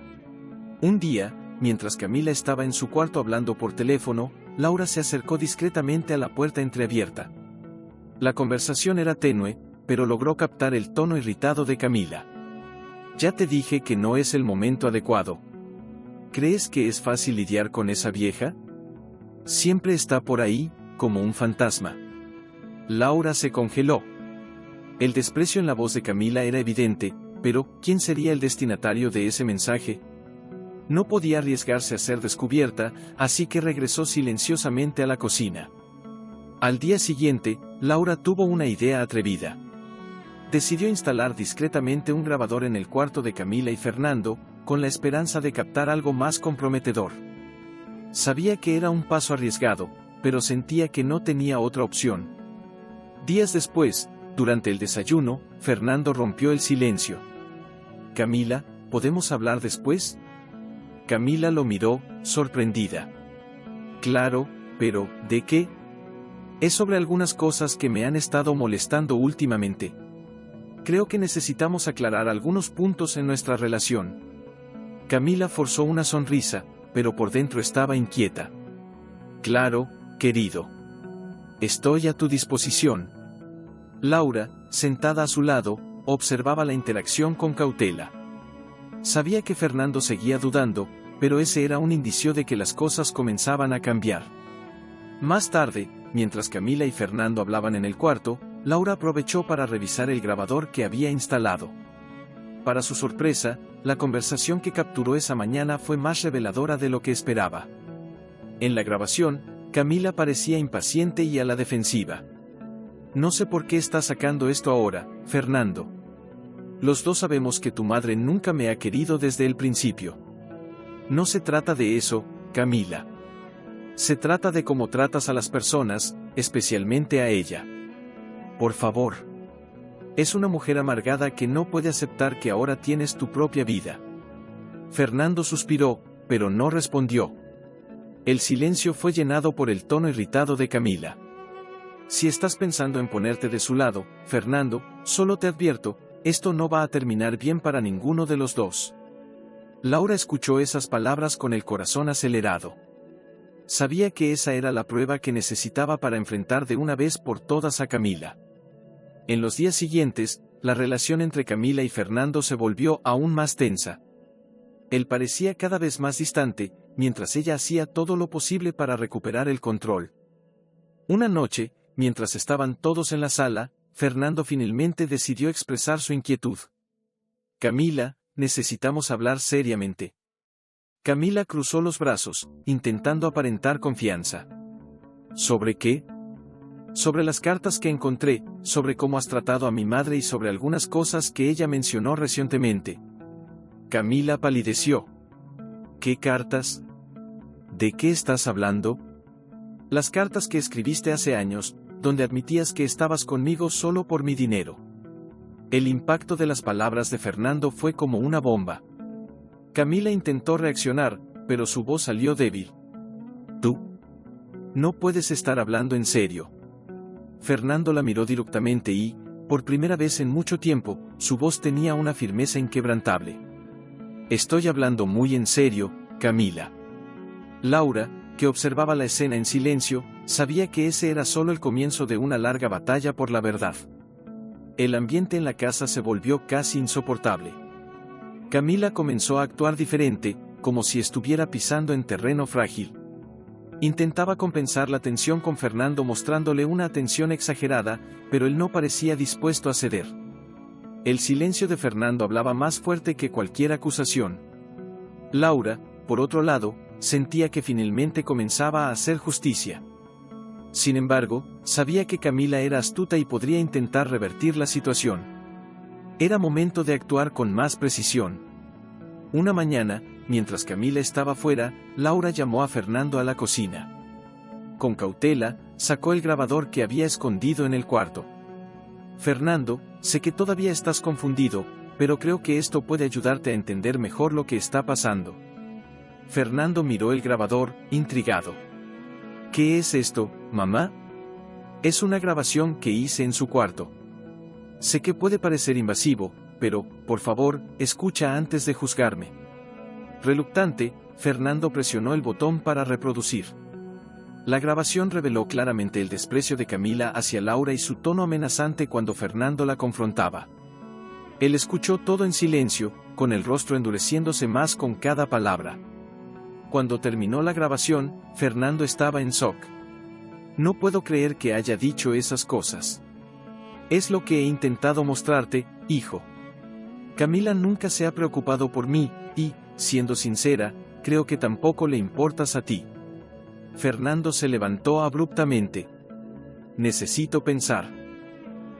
Speaker 1: Un día, mientras Camila estaba en su cuarto hablando por teléfono, Laura se acercó discretamente a la puerta entreabierta. La conversación era tenue, pero logró captar el tono irritado de Camila. «Ya te dije que no es el momento adecuado. ¿Crees que es fácil lidiar con esa vieja? Siempre está por ahí, como un fantasma. Laura se congeló. El desprecio en la voz de Camila era evidente, pero ¿quién sería el destinatario de ese mensaje? No podía arriesgarse a ser descubierta, así que regresó silenciosamente a la cocina. Al día siguiente, Laura tuvo una idea atrevida. Decidió instalar discretamente un grabador en el cuarto de Camila y Fernando, con la esperanza de captar algo más comprometedor. Sabía que era un paso arriesgado, pero sentía que no tenía otra opción. Días después, durante el desayuno, Fernando rompió el silencio. «Camila, ¿podemos hablar después?». Camila lo miró, sorprendida. «Claro, pero, ¿de qué?». «Es sobre algunas cosas que me han estado molestando últimamente. Creo que necesitamos aclarar algunos puntos en nuestra relación». Camila forzó una sonrisa, pero por dentro estaba inquieta. «Claro, querido. Estoy a tu disposición». Laura, sentada a su lado, observaba la interacción con cautela. Sabía que Fernando seguía dudando, pero ese era un indicio de que las cosas comenzaban a cambiar. Más tarde, mientras Camila y Fernando hablaban en el cuarto, Laura aprovechó para revisar el grabador que había instalado. Para su sorpresa, la conversación que capturó esa mañana fue más reveladora de lo que esperaba. En la grabación, Camila parecía impaciente y a la defensiva. «No sé por qué estás sacando esto ahora, Fernando. Los dos sabemos que tu madre nunca me ha querido desde el principio». «No se trata de eso, Camila. Se trata de cómo tratas a las personas, especialmente a ella. Por favor. Es una mujer amargada que no puede aceptar que ahora tienes tu propia vida». Fernando suspiró, pero no respondió. El silencio fue llenado por el tono irritado de Camila. «Si estás pensando en ponerte de su lado, Fernando, solo te advierto, esto no va a terminar bien para ninguno de los dos». Laura escuchó esas palabras con el corazón acelerado. Sabía que esa era la prueba que necesitaba para enfrentar de una vez por todas a Camila. En los días siguientes, la relación entre Camila y Fernando se volvió aún más tensa. Él parecía cada vez más distante, mientras ella hacía todo lo posible para recuperar el control. Una noche, mientras estaban todos en la sala, Fernando finalmente decidió expresar su inquietud. «Camila, necesitamos hablar seriamente». Camila cruzó los brazos, intentando aparentar confianza. «¿Sobre qué?». «Sobre las cartas que encontré, sobre cómo has tratado a mi madre y sobre algunas cosas que ella mencionó recientemente». Camila palideció. «¿Qué cartas? ¿De qué estás hablando?». «Las cartas que escribiste hace años, donde admitías que estabas conmigo solo por mi dinero». El impacto de las palabras de Fernando fue como una bomba. Camila intentó reaccionar, pero su voz salió débil. «¿Tú? No puedes estar hablando en serio». Fernando la miró directamente y, por primera vez en mucho tiempo, su voz tenía una firmeza inquebrantable. «Estoy hablando muy en serio, Camila». Laura, que observaba la escena en silencio, sabía que ese era solo el comienzo de una larga batalla por la verdad. El ambiente en la casa se volvió casi insoportable. Camila comenzó a actuar diferente, como si estuviera pisando en terreno frágil. Intentaba compensar la tensión con Fernando mostrándole una atención exagerada, pero él no parecía dispuesto a ceder. El silencio de Fernando hablaba más fuerte que cualquier acusación. Laura, por otro lado, sentía que finalmente comenzaba a hacer justicia. Sin embargo, sabía que Camila era astuta y podría intentar revertir la situación. Era momento de actuar con más precisión. Una mañana, mientras Camila estaba fuera, Laura llamó a Fernando a la cocina. Con cautela, sacó el grabador que había escondido en el cuarto. «Fernando, sé que todavía estás confundido, pero creo que esto puede ayudarte a entender mejor lo que está pasando». Fernando miró el grabador, intrigado. «¿Qué es esto, mamá?». «Es una grabación que hice en su cuarto. Sé que puede parecer invasivo, pero, por favor, escucha antes de juzgarme». Reluctante, Fernando presionó el botón para reproducir. La grabación reveló claramente el desprecio de Camila hacia Laura y su tono amenazante cuando Fernando la confrontaba. Él escuchó todo en silencio, con el rostro endureciéndose más con cada palabra. Cuando terminó la grabación, Fernando estaba en shock. No puedo creer que haya dicho esas cosas. Es lo que he intentado mostrarte, hijo. Camila nunca se ha preocupado por mí, y, siendo sincera, creo que tampoco le importas a ti. Fernando se levantó abruptamente. Necesito pensar.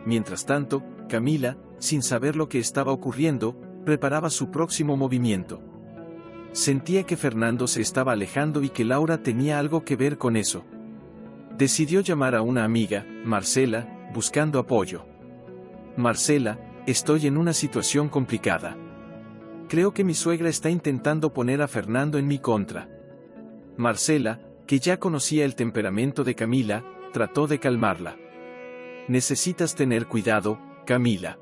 Speaker 1: Mientras tanto, Camila, sin saber lo que estaba ocurriendo, preparaba su próximo movimiento. Sentía que Fernando se estaba alejando y que Laura tenía algo que ver con eso. Decidió llamar a una amiga, Marcela, buscando apoyo. Marcela, estoy en una situación complicada. Creo que mi suegra está intentando poner a Fernando en mi contra. Marcela, que ya conocía el temperamento de Camila, trató de calmarla. Necesitas tener cuidado, Camila.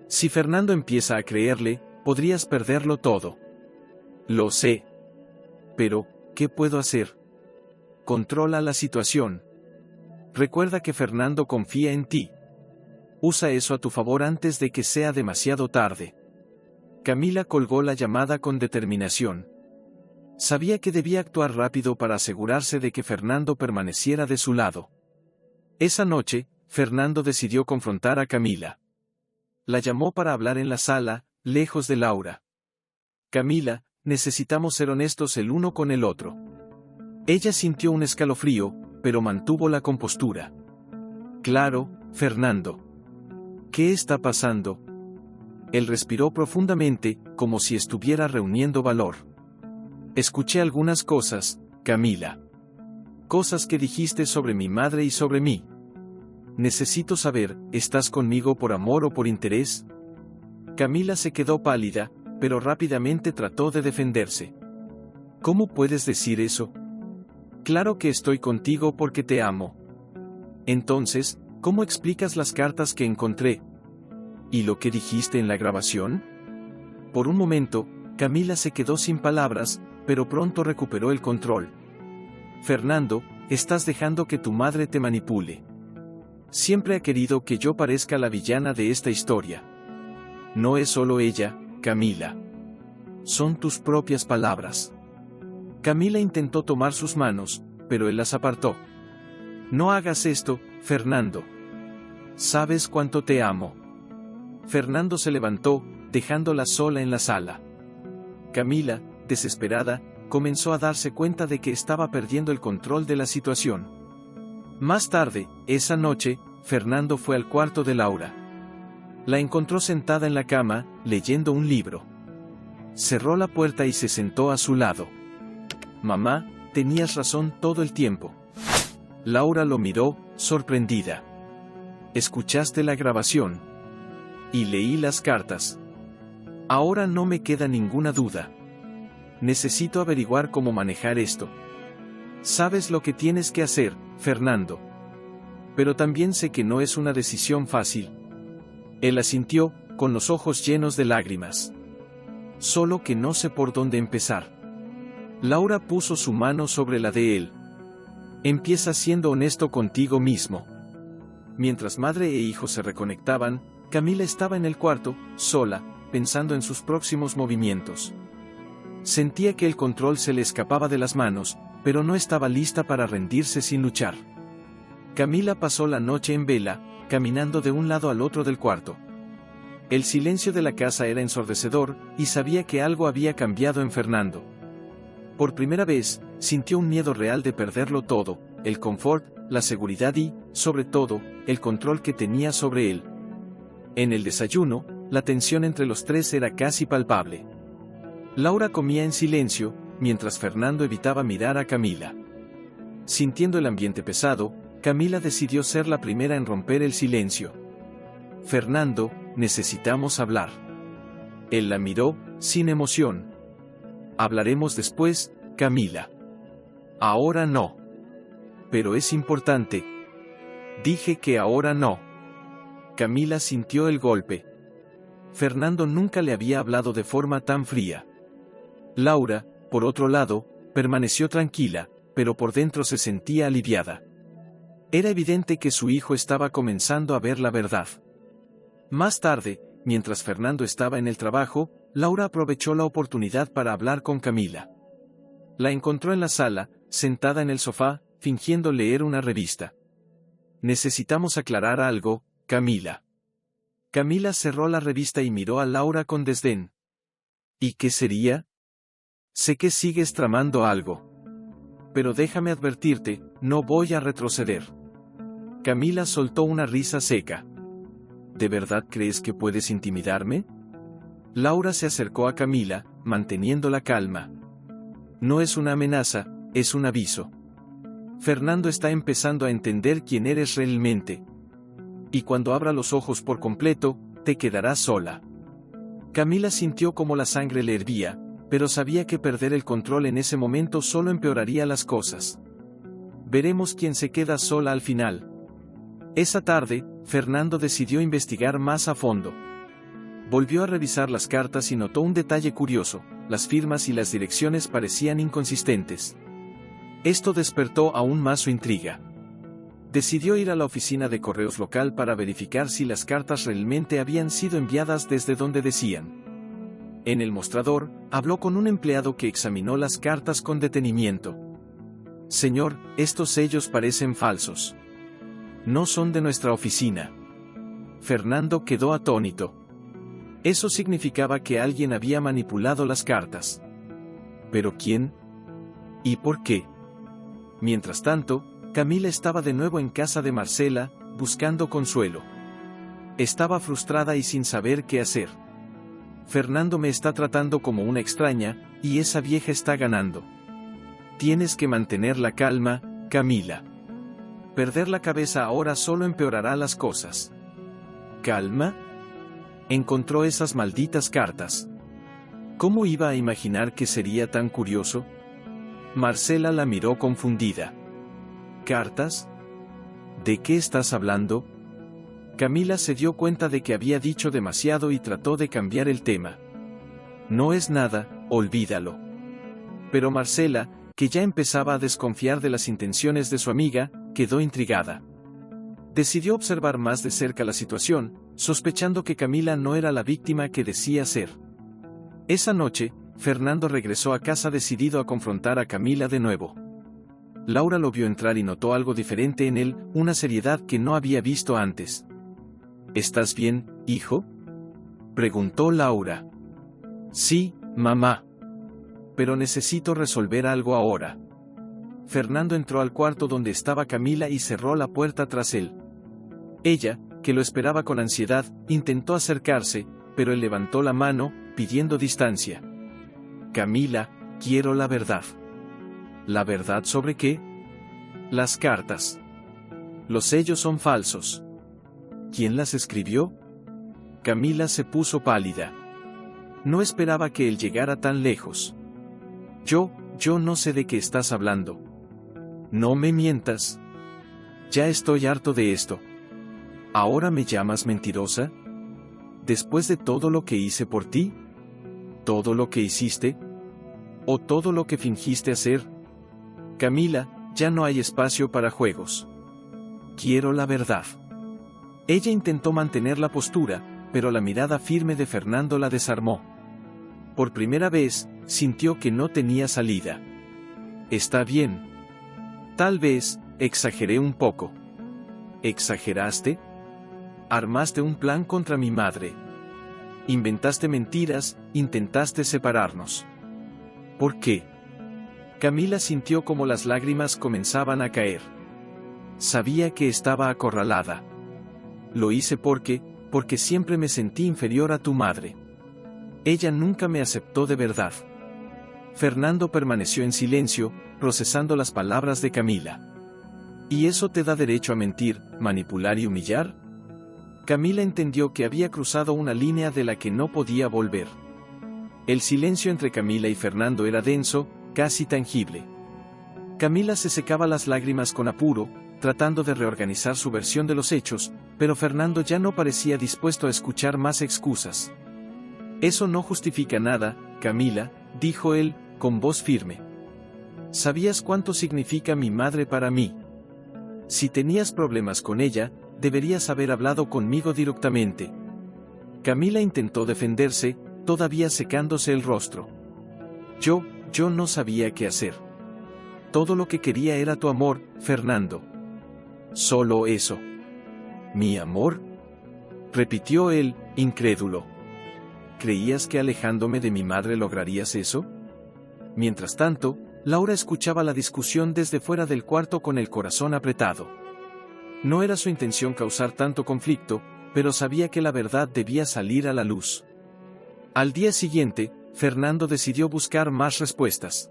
Speaker 1: Si Fernando empieza a creerle, podrías perderlo todo. Lo sé. Pero, ¿qué puedo hacer? Controla la situación. Recuerda que Fernando confía en ti. Usa eso a tu favor antes de que sea demasiado tarde. Camila colgó la llamada con determinación. Sabía que debía actuar rápido para asegurarse de que Fernando permaneciera de su lado. Esa noche, Fernando decidió confrontar a Camila. La llamó para hablar en la sala, lejos de Laura. Camila, necesitamos ser honestos el uno con el otro. Ella sintió un escalofrío, pero mantuvo la compostura. Claro, Fernando. ¿Qué está pasando? Él respiró profundamente, como si estuviera reuniendo valor. Escuché algunas cosas, Camila. Cosas que dijiste sobre mi madre y sobre mí. Necesito saber, ¿estás conmigo por amor o por interés? Camila se quedó pálida, pero rápidamente trató de defenderse. ¿Cómo puedes decir eso? Claro que estoy contigo porque te amo. Entonces, ¿cómo explicas las cartas que encontré? ¿Y lo que dijiste en la grabación? Por un momento, Camila se quedó sin palabras, pero pronto recuperó el control. Fernando, estás dejando que tu madre te manipule. Siempre ha querido que yo parezca la villana de esta historia. No es solo ella, Camila. Son tus propias palabras. Camila intentó tomar sus manos, pero él las apartó. No hagas esto, Fernando. Sabes cuánto te amo. Fernando se levantó, dejándola sola en la sala. Camila, desesperada, comenzó a darse cuenta de que estaba perdiendo el control de la situación. Más tarde, esa noche, Fernando fue al cuarto de Laura. La encontró sentada en la cama, leyendo un libro. Cerró la puerta y se sentó a su lado. Mamá, tenías razón todo el tiempo. Laura lo miró, sorprendida. ¿Escuchaste la grabación? Y leí las cartas. Ahora no me queda ninguna duda. Necesito averiguar cómo manejar esto. Sabes lo que tienes que hacer, Fernando. Pero también sé que no es una decisión fácil. Él asintió, con los ojos llenos de lágrimas. Solo que no sé por dónde empezar. Laura puso su mano sobre la de él. Empieza siendo honesto contigo mismo. Mientras madre e hijo se reconectaban, Camila estaba en el cuarto, sola, pensando en sus próximos movimientos. Sentía que el control se le escapaba de las manos, pero no estaba lista para rendirse sin luchar. Camila pasó la noche en vela, caminando de un lado al otro del cuarto. El silencio de la casa era ensordecedor, y sabía que algo había cambiado en Fernando. Por primera vez, sintió un miedo real de perderlo todo, el confort, la seguridad y, sobre todo, el control que tenía sobre él. En el desayuno, la tensión entre los tres era casi palpable. Laura comía en silencio, mientras Fernando evitaba mirar a Camila. Sintiendo el ambiente pesado, Camila decidió ser la primera en romper el silencio. Fernando, necesitamos hablar. Él la miró, sin emoción. Hablaremos después, Camila. Ahora no. Pero es importante. Dije que ahora no. Camila sintió el golpe. Fernando nunca le había hablado de forma tan fría. Laura, por otro lado, permaneció tranquila, pero por dentro se sentía aliviada. Era evidente que su hijo estaba comenzando a ver la verdad. Más tarde, mientras Fernando estaba en el trabajo, Laura aprovechó la oportunidad para hablar con Camila. La encontró en la sala, sentada en el sofá, fingiendo leer una revista. Necesitamos aclarar algo, Camila. Camila cerró la revista y miró a Laura con desdén. ¿Y qué sería? Sé que sigues tramando algo. Pero déjame advertirte, no voy a retroceder. Camila soltó una risa seca. ¿De verdad crees que puedes intimidarme? Laura se acercó a Camila, manteniendo la calma. No es una amenaza, es un aviso. Fernando está empezando a entender quién eres realmente. Y cuando abra los ojos por completo, te quedarás sola. Camila sintió como la sangre le hervía, pero sabía que perder el control en ese momento solo empeoraría las cosas. Veremos quién se queda sola al final. Esa tarde, Fernando decidió investigar más a fondo. Volvió a revisar las cartas y notó un detalle curioso: las firmas y las direcciones parecían inconsistentes. Esto despertó aún más su intriga. Decidió ir a la oficina de correos local para verificar si las cartas realmente habían sido enviadas desde donde decían. En el mostrador, habló con un empleado que examinó las cartas con detenimiento. Señor, estos sellos parecen falsos. No son de nuestra oficina. Fernando quedó atónito. Eso significaba que alguien había manipulado las cartas. ¿Pero quién? ¿Y por qué? Mientras tanto, Camila estaba de nuevo en casa de Marcela, buscando consuelo. Estaba frustrada y sin saber qué hacer. Fernando me está tratando como una extraña, y esa vieja está ganando. Tienes que mantener la calma, Camila. Perder la cabeza ahora solo empeorará las cosas. ¿Calma? Encontró esas malditas cartas. ¿Cómo iba a imaginar que sería tan curioso? Marcela la miró confundida. ¿Cartas? ¿De qué estás hablando? Camila se dio cuenta de que había dicho demasiado y trató de cambiar el tema. No es nada, olvídalo. Pero Marcela, que ya empezaba a desconfiar de las intenciones de su amiga, quedó intrigada. Decidió observar más de cerca la situación, sospechando que Camila no era la víctima que decía ser. Esa noche, Fernando regresó a casa decidido a confrontar a Camila de nuevo. Laura lo vio entrar y notó algo diferente en él, una seriedad que no había visto antes. ¿Estás bien, hijo?, preguntó Laura. Sí, mamá. Pero necesito resolver algo ahora. Fernando entró al cuarto donde estaba Camila y cerró la puerta tras él. Ella, que lo esperaba con ansiedad, intentó acercarse, pero él levantó la mano, pidiendo distancia. Camila, quiero la verdad. ¿La verdad sobre qué? Las cartas. Los sellos son falsos. ¿Quién las escribió? Camila se puso pálida. No esperaba que él llegara tan lejos. Yo no sé de qué estás hablando. No me mientas. Ya estoy harto de esto. ¿Ahora me llamas mentirosa? ¿Después de todo lo que hice por ti? ¿Todo lo que hiciste? ¿O todo lo que fingiste hacer? Camila, ya no hay espacio para juegos. Quiero la verdad. Ella intentó mantener la postura, pero la mirada firme de Fernando la desarmó. Por primera vez, sintió que no tenía salida. Está bien. Tal vez, exageré un poco. ¿Exageraste? Armaste un plan contra mi madre. Inventaste mentiras, intentaste separarnos. ¿Por qué? Camila sintió como las lágrimas comenzaban a caer. Sabía que estaba acorralada. Lo hice porque siempre me sentí inferior a tu madre. Ella nunca me aceptó de verdad. Fernando permaneció en silencio, procesando las palabras de Camila. ¿Y eso te da derecho a mentir, manipular y humillar? Camila entendió que había cruzado una línea de la que no podía volver. El silencio entre Camila y Fernando era denso, casi tangible. Camila se secaba las lágrimas con apuro, tratando de reorganizar su versión de los hechos, pero Fernando ya no parecía dispuesto a escuchar más excusas. Eso no justifica nada, Camila, dijo él, con voz firme. ¿Sabías cuánto significa mi madre para mí? Si tenías problemas con ella, deberías haber hablado conmigo directamente. Camila intentó defenderse, todavía secándose el rostro. Yo no sabía qué hacer. Todo lo que quería era tu amor, Fernando. Solo eso. ¿Mi amor?, repitió él, incrédulo. ¿Creías que alejándome de mi madre lograrías eso? Mientras tanto, Laura escuchaba la discusión desde fuera del cuarto con el corazón apretado. No era su intención causar tanto conflicto, pero sabía que la verdad debía salir a la luz. Al día siguiente, Fernando decidió buscar más respuestas.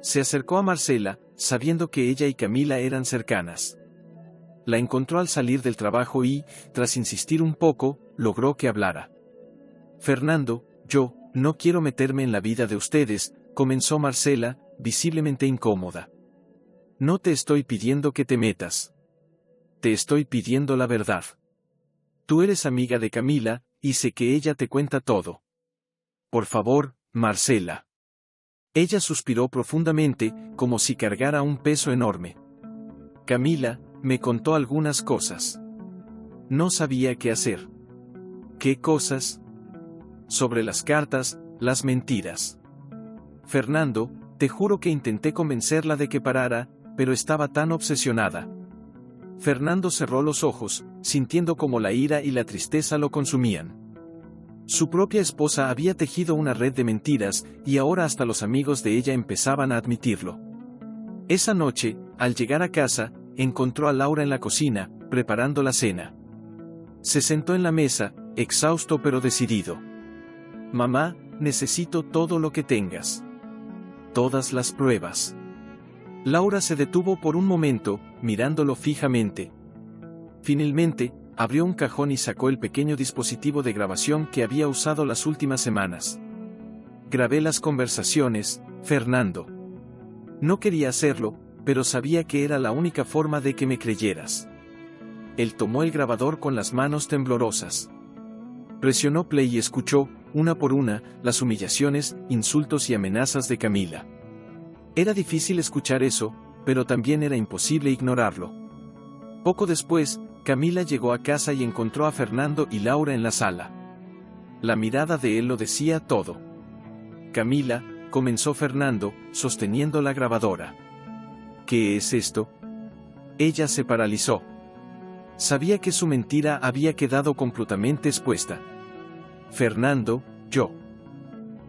Speaker 1: Se acercó a Marcela, sabiendo que ella y Camila eran cercanas. La encontró al salir del trabajo y, tras insistir un poco, logró que hablara. Fernando, yo no quiero meterme en la vida de ustedes, comenzó Marcela, visiblemente incómoda. No te estoy pidiendo que te metas. Te estoy pidiendo la verdad. Tú eres amiga de Camila, y sé que ella te cuenta todo. Por favor, Marcela. Ella suspiró profundamente, como si cargara un peso enorme. Camila me contó algunas cosas. No sabía qué hacer. ¿Qué cosas? Sobre las cartas, las mentiras. Fernando, te juro que intenté convencerla de que parara, pero estaba tan obsesionada. Fernando cerró los ojos, sintiendo como la ira y la tristeza lo consumían. Su propia esposa había tejido una red de mentiras, y ahora hasta los amigos de ella empezaban a admitirlo. Esa noche, al llegar a casa, encontró a Laura en la cocina, preparando la cena. Se sentó en la mesa, exhausto pero decidido. Mamá, necesito todo lo que tengas. Todas las pruebas. Laura se detuvo por un momento, mirándolo fijamente. Finalmente, abrió un cajón y sacó el pequeño dispositivo de grabación que había usado las últimas semanas. Grabé las conversaciones, Fernando. No quería hacerlo, pero sabía que era la única forma de que me creyeras. Él tomó el grabador con las manos temblorosas. Presionó play y escuchó, una por una, las humillaciones, insultos y amenazas de Camila. Era difícil escuchar eso, pero también era imposible ignorarlo. Poco después, Camila llegó a casa y encontró a Fernando y Laura en la sala. La mirada de él lo decía todo. Camila, comenzó Fernando, sosteniendo la grabadora. ¿Qué es esto? Ella se paralizó. Sabía que su mentira había quedado completamente expuesta. Fernando, yo.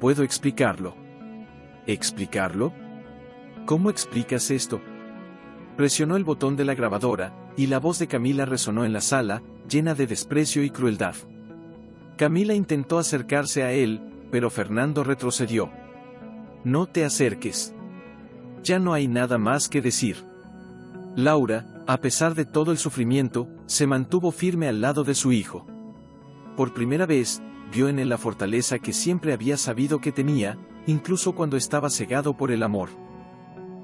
Speaker 1: ¿Puedo explicarlo? ¿Explicarlo? ¿Cómo explicas esto? Presionó el botón de la grabadora, y la voz de Camila resonó en la sala, llena de desprecio y crueldad. Camila intentó acercarse a él, pero Fernando retrocedió. No te acerques. Ya no hay nada más que decir. Laura, a pesar de todo el sufrimiento, se mantuvo firme al lado de su hijo. Por primera vez, vio en él la fortaleza que siempre había sabido que tenía, incluso cuando estaba cegado por el amor.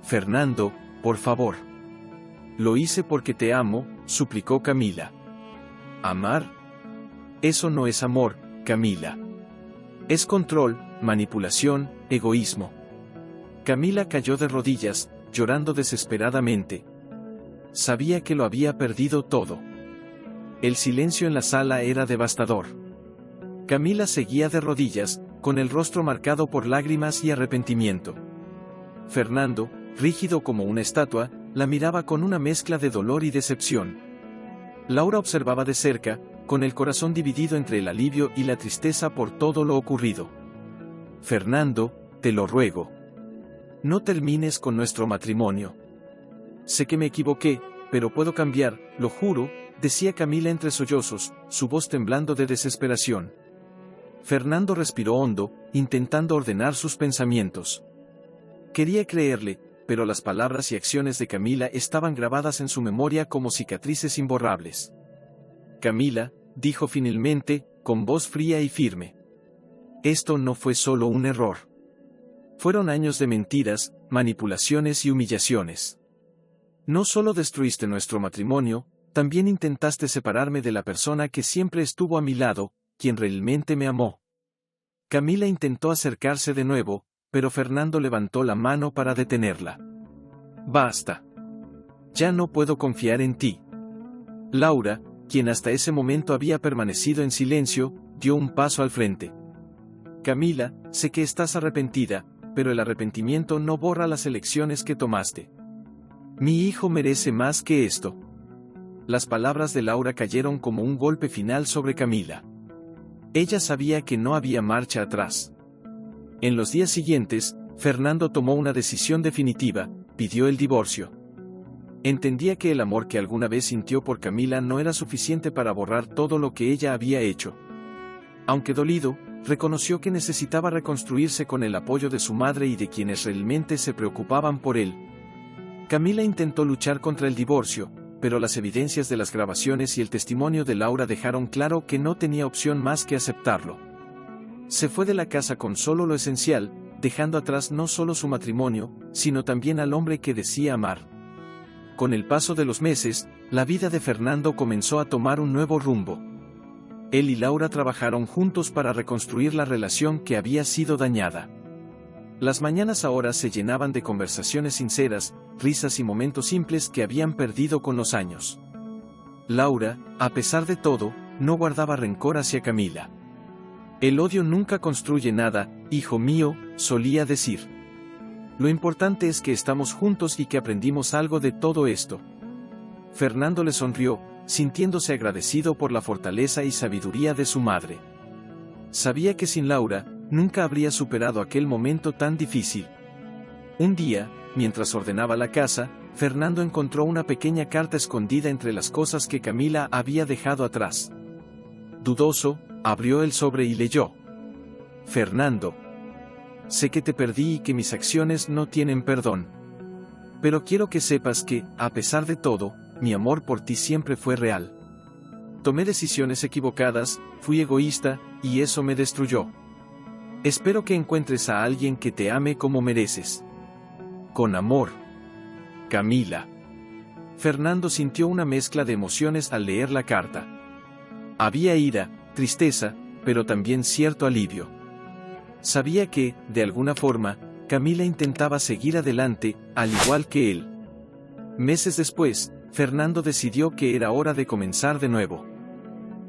Speaker 1: Fernando, por favor. Lo hice porque te amo, suplicó Camila. ¿Amar? Eso no es amor, Camila. Es control, manipulación, egoísmo. Camila cayó de rodillas, llorando desesperadamente. Sabía que lo había perdido todo. El silencio en la sala era devastador. Camila seguía de rodillas, con el rostro marcado por lágrimas y arrepentimiento. Fernando, rígido como una estatua, la miraba con una mezcla de dolor y decepción. Laura observaba de cerca, con el corazón dividido entre el alivio y la tristeza por todo lo ocurrido. Fernando, te lo ruego. No termines con nuestro matrimonio. Sé que me equivoqué, pero puedo cambiar, lo juro, decía Camila entre sollozos, su voz temblando de desesperación. Fernando respiró hondo, intentando ordenar sus pensamientos. Quería creerle, pero las palabras y acciones de Camila estaban grabadas en su memoria como cicatrices imborrables. Camila, dijo finalmente, con voz fría y firme. Esto no fue solo un error. Fueron años de mentiras, manipulaciones y humillaciones. No solo destruiste nuestro matrimonio, también intentaste separarme de la persona que siempre estuvo a mi lado, quien realmente me amó. Camila intentó acercarse de nuevo, pero Fernando levantó la mano para detenerla. Basta. Ya no puedo confiar en ti. Laura, quien hasta ese momento había permanecido en silencio, dio un paso al frente. Camila, sé que estás arrepentida, pero el arrepentimiento no borra las elecciones que tomaste. Mi hijo merece más que esto. Las palabras de Laura cayeron como un golpe final sobre Camila. Ella sabía que no había marcha atrás. En los días siguientes, Fernando tomó una decisión definitiva: pidió el divorcio. Entendía que el amor que alguna vez sintió por Camila no era suficiente para borrar todo lo que ella había hecho. Aunque dolido, reconoció que necesitaba reconstruirse con el apoyo de su madre y de quienes realmente se preocupaban por él. Camila intentó luchar contra el divorcio, pero las evidencias de las grabaciones y el testimonio de Laura dejaron claro que no tenía opción más que aceptarlo. Se fue de la casa con solo lo esencial, dejando atrás no solo su matrimonio, sino también al hombre que decía amar. Con el paso de los meses, la vida de Fernando comenzó a tomar un nuevo rumbo. Él y Laura trabajaron juntos para reconstruir la relación que había sido dañada. Las mañanas ahora se llenaban de conversaciones sinceras, risas y momentos simples que habían perdido con los años. Laura, a pesar de todo, no guardaba rencor hacia Camila. El odio nunca construye nada, hijo mío, solía decir. Lo importante es que estamos juntos y que aprendimos algo de todo esto. Fernando le sonrió, sintiéndose agradecido por la fortaleza y sabiduría de su madre. Sabía que sin Laura, nunca habría superado aquel momento tan difícil. Un día, mientras ordenaba la casa, Fernando encontró una pequeña carta escondida entre las cosas que Camila había dejado atrás. Dudoso, abrió el sobre y leyó: Fernando, sé que te perdí y que mis acciones no tienen perdón. Pero quiero que sepas que, a pesar de todo, mi amor por ti siempre fue real. Tomé decisiones equivocadas, fui egoísta, y eso me destruyó. Espero que encuentres a alguien que te ame como mereces. Con amor. Camila. Fernando sintió una mezcla de emociones al leer la carta. Había ira, tristeza, pero también cierto alivio. Sabía que, de alguna forma, Camila intentaba seguir adelante, al igual que él. Meses después, Fernando decidió que era hora de comenzar de nuevo.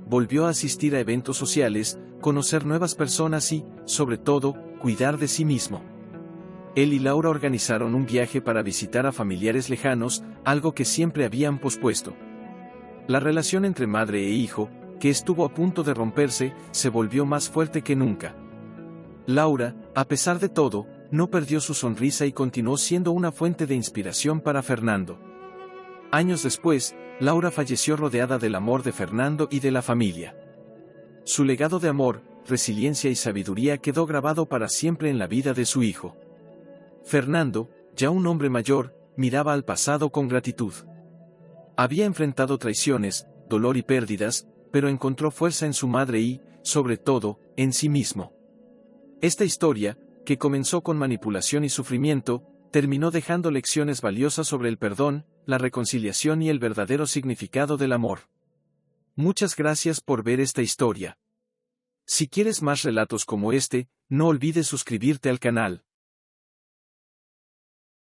Speaker 1: Volvió a asistir a eventos sociales, conocer nuevas personas y, sobre todo, cuidar de sí mismo. Él y Laura organizaron un viaje para visitar a familiares lejanos, algo que siempre habían pospuesto. La relación entre madre e hijo, que estuvo a punto de romperse, se volvió más fuerte que nunca. Laura, a pesar de todo, no perdió su sonrisa y continuó siendo una fuente de inspiración para Fernando. Años después, Laura falleció rodeada del amor de Fernando y de la familia. Su legado de amor, resiliencia y sabiduría quedó grabado para siempre en la vida de su hijo. Fernando, ya un hombre mayor, miraba al pasado con gratitud. Había enfrentado traiciones, dolor y pérdidas, pero encontró fuerza en su madre y, sobre todo, en sí mismo. Esta historia, que comenzó con manipulación y sufrimiento, terminó dejando lecciones valiosas sobre el perdón, la reconciliación y el verdadero significado del amor. Muchas gracias por ver esta historia. Si quieres más relatos como este, no olvides suscribirte al canal.